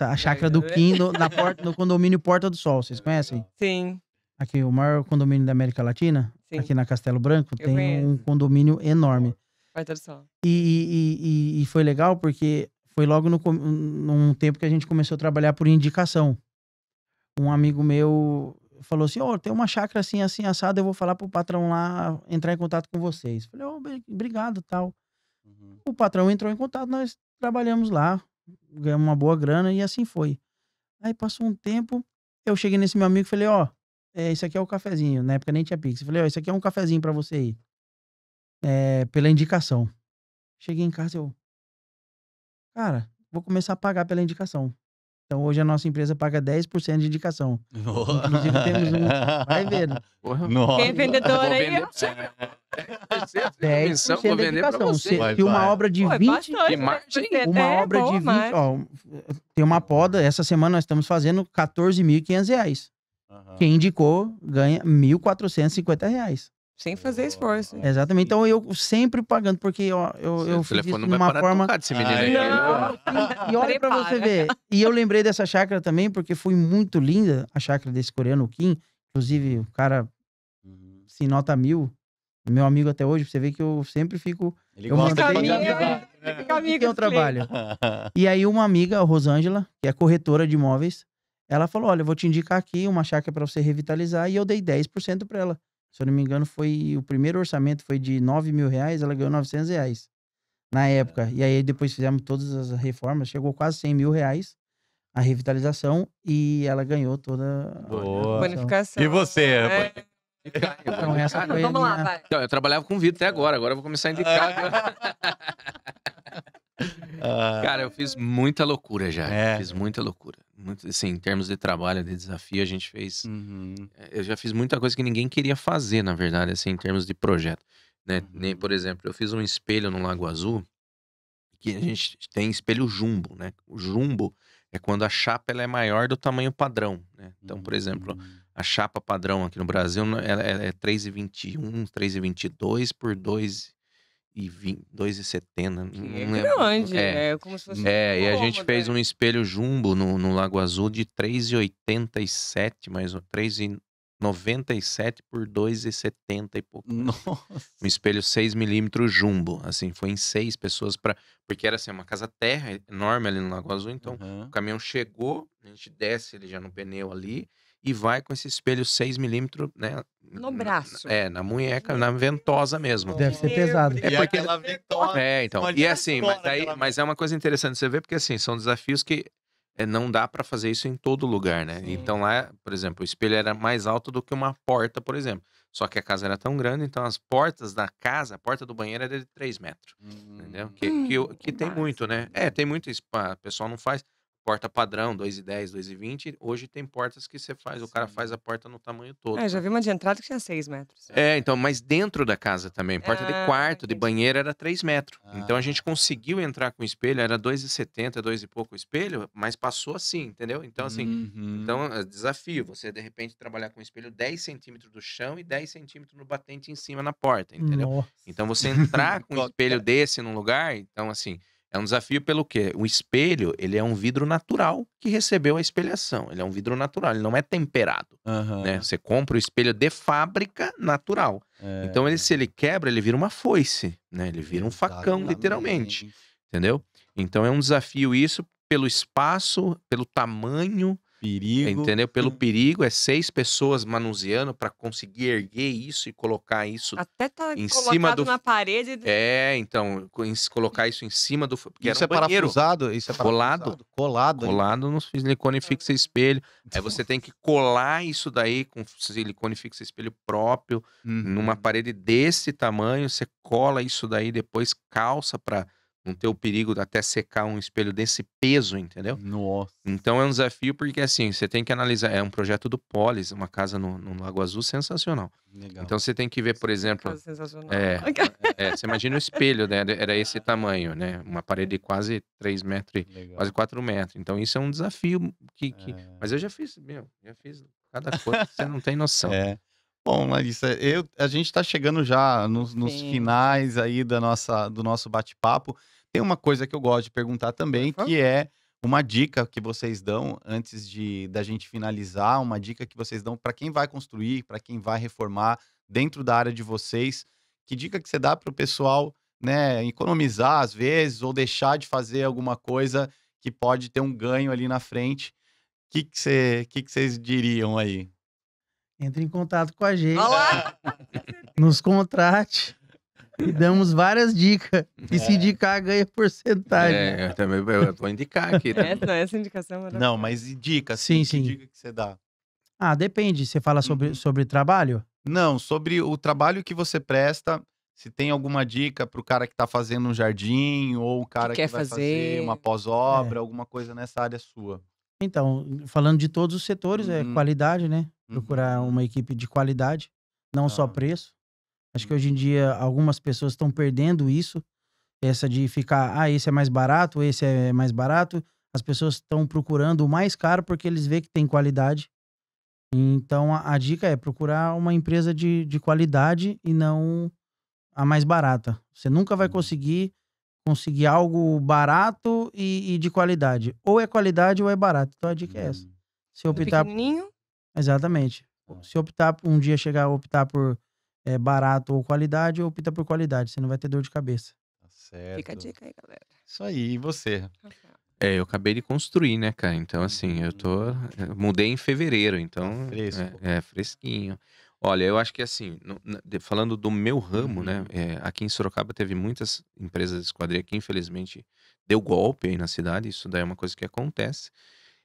a chácara do Kim no condomínio Porta do Sol. Vocês conhecem? Sim. Aqui, o maior condomínio da América Latina. Sim. Aqui na Castelo Branco, tem um condomínio enorme. Porta do Sol. E foi legal porque foi logo num tempo que a gente começou a trabalhar por indicação. Um amigo meu falou assim, tem uma chácara assim, assim, assada, eu vou falar pro patrão lá entrar em contato com vocês. Falei, obrigado, tal. O patrão entrou em contato, nós trabalhamos lá, ganhamos uma boa grana e assim foi. Aí passou um tempo, eu cheguei nesse meu amigo e falei, isso aqui é o cafezinho. Na época nem tinha Pix. Eu falei, isso aqui é um cafezinho pra você aí. Pela indicação. Cheguei em casa cara, vou começar a pagar pela indicação. Então hoje a nossa empresa paga 10% de indicação. Inclusive temos vai vendo. Quem é vendedor aí? 10% de indicação. Se uma obra de 20... Uma obra de 20... tem uma poda, essa semana nós estamos fazendo R$14.500. Quem indicou ganha R$1.450. Sem fazer esforço. Exatamente. Então eu sempre pagando, porque eu fiz isso de uma forma... E olha pra você ver. E eu lembrei dessa chácara também, porque foi muito linda a chácara desse coreano, o Kim. Inclusive, o cara se nota 1000. Meu amigo até hoje, pra você ver que eu sempre fico... Ele gosta de que eu trabalho. E aí uma amiga, a Rosângela, que é corretora de imóveis, ela falou, olha, eu vou te indicar aqui uma chácara pra você revitalizar, e eu dei 10% pra ela. Se eu não me engano, o primeiro orçamento foi de R$9.000, ela ganhou R$900 na época. E aí depois fizemos todas as reformas, chegou quase R$100.000 a revitalização e ela ganhou toda a bonificação. E você? Então, essa foi Vamos lá, vai. Eu trabalhava com vidro até agora eu vou começar a indicar. Cara, eu fiz muita loucura já. Fiz muita loucura. Muito, assim, em termos de trabalho, de desafio, a gente fez... Eu já fiz muita coisa que ninguém queria fazer, na verdade, assim, em termos de projeto. Né? Nem, por exemplo, eu fiz um espelho no Lago Azul, que a gente tem espelho jumbo, né? O jumbo é quando a chapa ela é maior do tamanho padrão, né? Então, por exemplo, a chapa padrão aqui no Brasil ela é 3,21, 3,22 por 2,20, 2,70. Que Não é lembro. grande, é como se fosse E a gente cômodo, fez um espelho jumbo no Lago Azul de 3,87, mais ou 3,97 por 2,70 e pouco. Nossa. Um espelho 6mm jumbo, assim, foi em 6 pessoas porque era assim, uma casa terra enorme ali no Lago Azul, então Aham. o caminhão chegou, a gente desce ele já no pneu ali e vai com esse espelho 6mm, né? No braço. Na munheca, na ventosa mesmo. Deve ser Que pesado. nervo, E porque- aquela ventosa. Então. E Imagina assim, agora aquela mas é uma coisa interessante você ver, porque assim, são desafios que não dá pra fazer isso em todo lugar, né? Sim. Então lá, por exemplo, o espelho era mais alto do que uma porta, por exemplo. Só que a casa era tão grande, então as portas da casa, a porta do banheiro era de 3 metros, entendeu? Que tem muito, né? Tem muito isso, o pessoal não faz porta padrão, 2,10, 2,20. Hoje tem portas que você faz, o cara Sim. faz a porta no tamanho todo. Já vi uma de entrada que tinha 6 metros. Então, mas dentro da casa também. Porta de quarto, de entendi. banheiro era 3 metros. Então a gente Ah. conseguiu entrar com o espelho, era 2,70, 2 e pouco o espelho, mas passou assim, entendeu? Então, assim, Uhum. é desafio. Você, de repente, trabalhar com o espelho 10 centímetros do chão e 10 centímetros no batente em cima na porta, entendeu? Nossa. Então, você entrar com um Qualquer- espelho desse num lugar, então, assim, é um desafio pelo quê? O espelho, ele é um vidro natural que recebeu a espelhação. Ele é um vidro natural, ele não é temperado, Aham. né? Você compra o espelho de fábrica natural. É. Então, se ele quebra, ele vira uma foice, né? Ele vira um facão, Exatamente. literalmente, entendeu? Então, é um desafio isso pelo espaço, pelo tamanho, Perigo. entendeu? Pelo perigo. É 6 pessoas manuseando para conseguir erguer isso e colocar isso Até tá em colocado cima do... na parede. então, colocar isso em cima do... Porque Isso era um banheiro. parafusado? Isso é Colado. parafusado? Colado. ainda? Colado no silicone fixa espelho. Aí você tem que colar isso daí com silicone fixa espelho próprio, Uhum. numa parede desse tamanho. Você cola isso daí, depois calça pra não ter o perigo de até secar um espelho desse peso, entendeu? Nossa. Então é um desafio porque assim, você tem que analisar. É um projeto do Polis, uma casa no Lago Azul sensacional. Legal. Então você tem que ver, por exemplo, Casa sensacional. você imagina o espelho, né? Era esse tamanho, né? Uma parede de quase 3 metros, Legal. quase 4 metros. Então isso é um desafio É. Mas eu já fiz cada coisa que você não tem noção. É. Bom, Larissa, a gente está chegando já nos Sim. finais aí do nosso bate-papo. Tem uma coisa que eu gosto de perguntar também, Por favor. que é uma dica que vocês dão antes da gente finalizar, uma dica que vocês dão para quem vai construir, para quem vai reformar dentro da área de vocês. Que dica que você dá para o pessoal, né, economizar às vezes ou deixar de fazer alguma coisa que pode ter um ganho ali na frente? O que vocês diriam aí? Entre em contato com a gente, Olha lá. nos contrate e damos várias dicas. E se indicar, ganha porcentagem. Eu também eu vou indicar aqui. Tá? Essa indicação é maravilhosa. Não, mas e dica, Sim, assim, sim. que dica que você dá? Depende. Você fala Uhum. sobre trabalho? Não, sobre o trabalho que você presta, se tem alguma dica para o cara que está fazendo um jardim ou o cara que quer vai fazer fazer. uma pós-obra, alguma coisa nessa área sua. Então, falando de todos os setores, é Uhum. qualidade, né? Procurar Uhum. uma equipe de qualidade, não só Tá. preço. Acho que hoje em dia algumas pessoas estão perdendo isso. Essa de ficar, esse é mais barato, esse é mais barato. As pessoas estão procurando o mais caro porque eles veem que tem qualidade. Então, a dica é procurar uma empresa de qualidade e não a mais barata. Você nunca vai conseguir algo barato e de qualidade. Ou é qualidade ou é barato. Então, a dica é essa. Se optar... Pequenininho. Exatamente. Se optar, um dia chegar a optar por barato ou qualidade, opta por qualidade. Você não vai ter dor de cabeça. Tá certo. Fica a dica aí, galera. Isso aí, e você? Rafael. Eu acabei de construir, né, cara? Então, assim, eu mudei em fevereiro, então... Tá fresco. Fresquinho. Olha, eu acho que assim, falando do meu ramo, né? Aqui em Sorocaba teve muitas empresas de esquadria que infelizmente deu golpe aí na cidade, isso daí é uma coisa que acontece.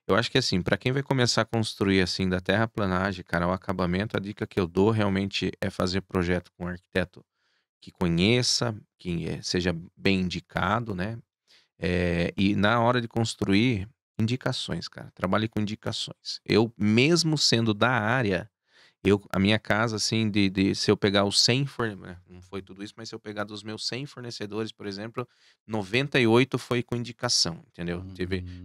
Eu acho que assim, para quem vai começar a construir assim da terraplanagem, cara, o acabamento, a dica que eu dou realmente é fazer projeto com um arquiteto que conheça, que seja bem indicado, né? E na hora de construir, indicações, cara. Trabalhe com indicações. Eu, mesmo sendo da área, A minha casa, assim, se eu pegar os 100 fornecedores, não foi tudo isso, mas se eu pegar dos meus 100 fornecedores, por exemplo, 98 foi com indicação, entendeu?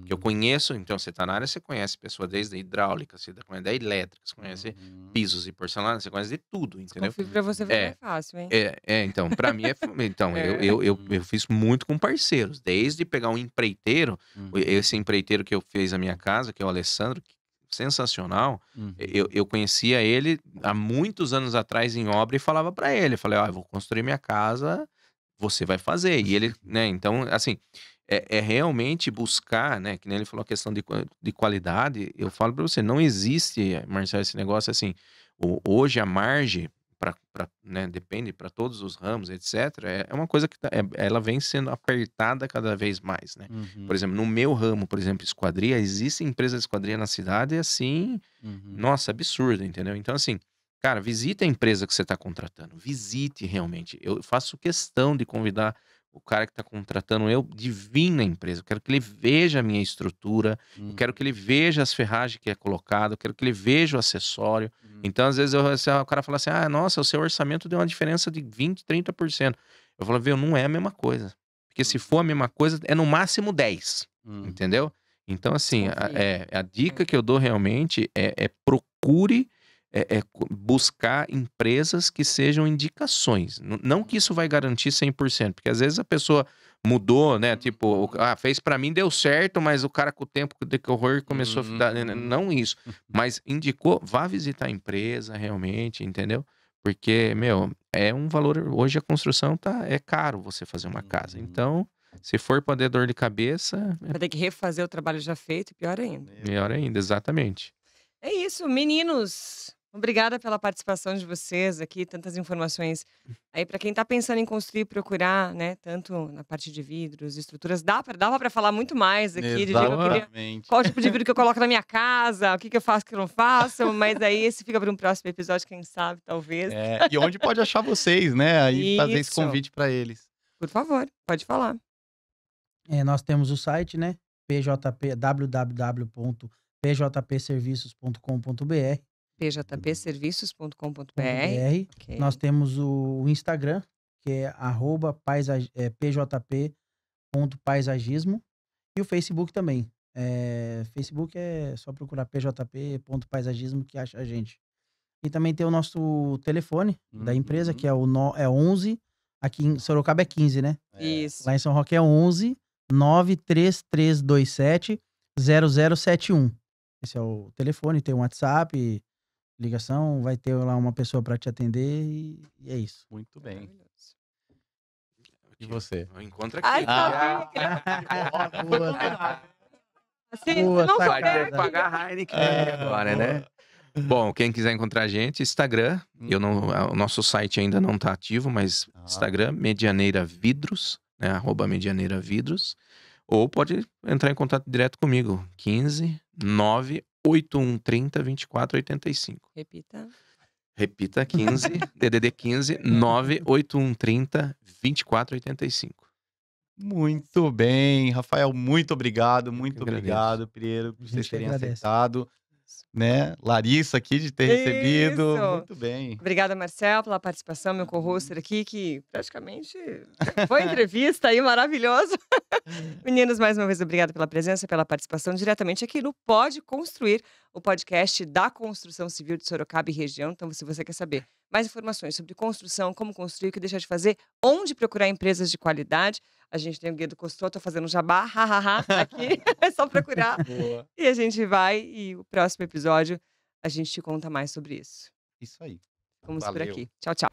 Que eu conheço, então você tá na área, você conhece pessoa desde a hidráulica, você conhece da elétrica, você conhece pisos e porcelana, você conhece de tudo, entendeu? Confio pra você vai ser fácil, hein? Então, pra mim então, É. eu fiz muito com parceiros, desde pegar um empreiteiro, esse empreiteiro que eu fiz a minha casa, que é o Alessandro, sensacional. Eu conhecia ele há muitos anos atrás em obra e falava pra ele, eu falei, eu vou construir minha casa, você vai fazer. E ele, né, então, assim, é realmente buscar, né, que nem ele falou a questão de qualidade, eu falo pra você, não existe, Marcelo, esse negócio assim, hoje a margem, né, depende para todos os ramos, etc., é uma coisa que ela vem sendo apertada cada vez mais, né? Por exemplo, no meu ramo, por exemplo, esquadria, existe empresa de esquadria na cidade assim, nossa, absurdo, entendeu? Então, assim, cara, visite a empresa que você está contratando, visite realmente. Eu faço questão de convidar o cara que está contratando eu de vir na empresa. Eu quero que ele veja a minha estrutura, eu quero que ele veja as ferragens que é colocado, eu quero que ele veja o acessório. Então, às vezes, o cara fala assim, nossa, o seu orçamento deu uma diferença de 20%, 30%. Eu falo, viu, não é a mesma coisa. Porque se for a mesma coisa, é no máximo 10%, entendeu? Então, assim, a dica que eu dou realmente procure buscar empresas que sejam indicações. Não que isso vai garantir 100%, porque às vezes a pessoa mudou, né? Tipo, fez pra mim, deu certo, mas o cara com o tempo decorrer começou a dar... Não isso. Mas indicou, vá visitar a empresa realmente, entendeu? Porque, meu, é um valor... Hoje a construção é caro você fazer uma casa. Então, se for pra ter dor de cabeça... Vai ter que refazer o trabalho já feito, pior ainda. Melhor ainda, exatamente. É isso, meninos. Obrigada pela participação de vocês aqui, tantas informações. Aí, para quem tá pensando em construir, procurar, né, tanto na parte de vidros, estruturas, dava para falar muito mais aqui. De qual tipo de vidro que eu coloco na minha casa, o que eu faço, o que eu não faço, mas aí esse fica para um próximo episódio, quem sabe, talvez. E onde pode achar vocês, né? Aí fazer esse convite para eles. Por favor, pode falar. Nós temos o site, né? www.pjpserviços.com.br pjpserviços.com.br. Okay. Nós temos o Instagram, que é @pjp.paisagismo, e o Facebook também. Facebook é só procurar pjp.paisagismo que acha a gente. E também tem o nosso telefone da empresa, que é 11, aqui em Sorocaba é 15, né? Isso. Lá em São Roque é 11 93327 0071. Esse é o telefone, tem um WhatsApp, ligação, vai ter lá uma pessoa para te atender e é isso. Muito bem. E você? Encontra aqui. Ai, assim, não vai ter que pagar a Heineken agora, né? Bom, quem quiser encontrar a gente, Instagram. O nosso site ainda não tá ativo, mas Instagram, Medianeira Vidros, né? @Medianeira Vidros. Ou pode entrar em contato direto comigo. 15 98130 2485. Repita, 15, DDD 15 98130 2485. Muito bem, Rafael, muito obrigado, Pireiro, por vocês terem aceitado, né? Larissa aqui de ter recebido, muito bem. Obrigada, Marcel, pela participação, meu co-hoster aqui, que praticamente foi entrevista aí, maravilhoso. Meninos, mais uma vez, obrigada pela presença, pela participação diretamente aqui no Pode Construir, o podcast da construção civil de Sorocaba e região. Então, se você quer saber mais informações sobre construção, como construir, o que deixar de fazer, onde procurar empresas de qualidade, a gente tem o Guia do Construtor, tô fazendo jabá, aqui, é só procurar. Boa. E a gente vai, e o próximo episódio a gente te conta mais sobre isso. Isso aí. Vamos por Valeu. aqui. Tchau, tchau.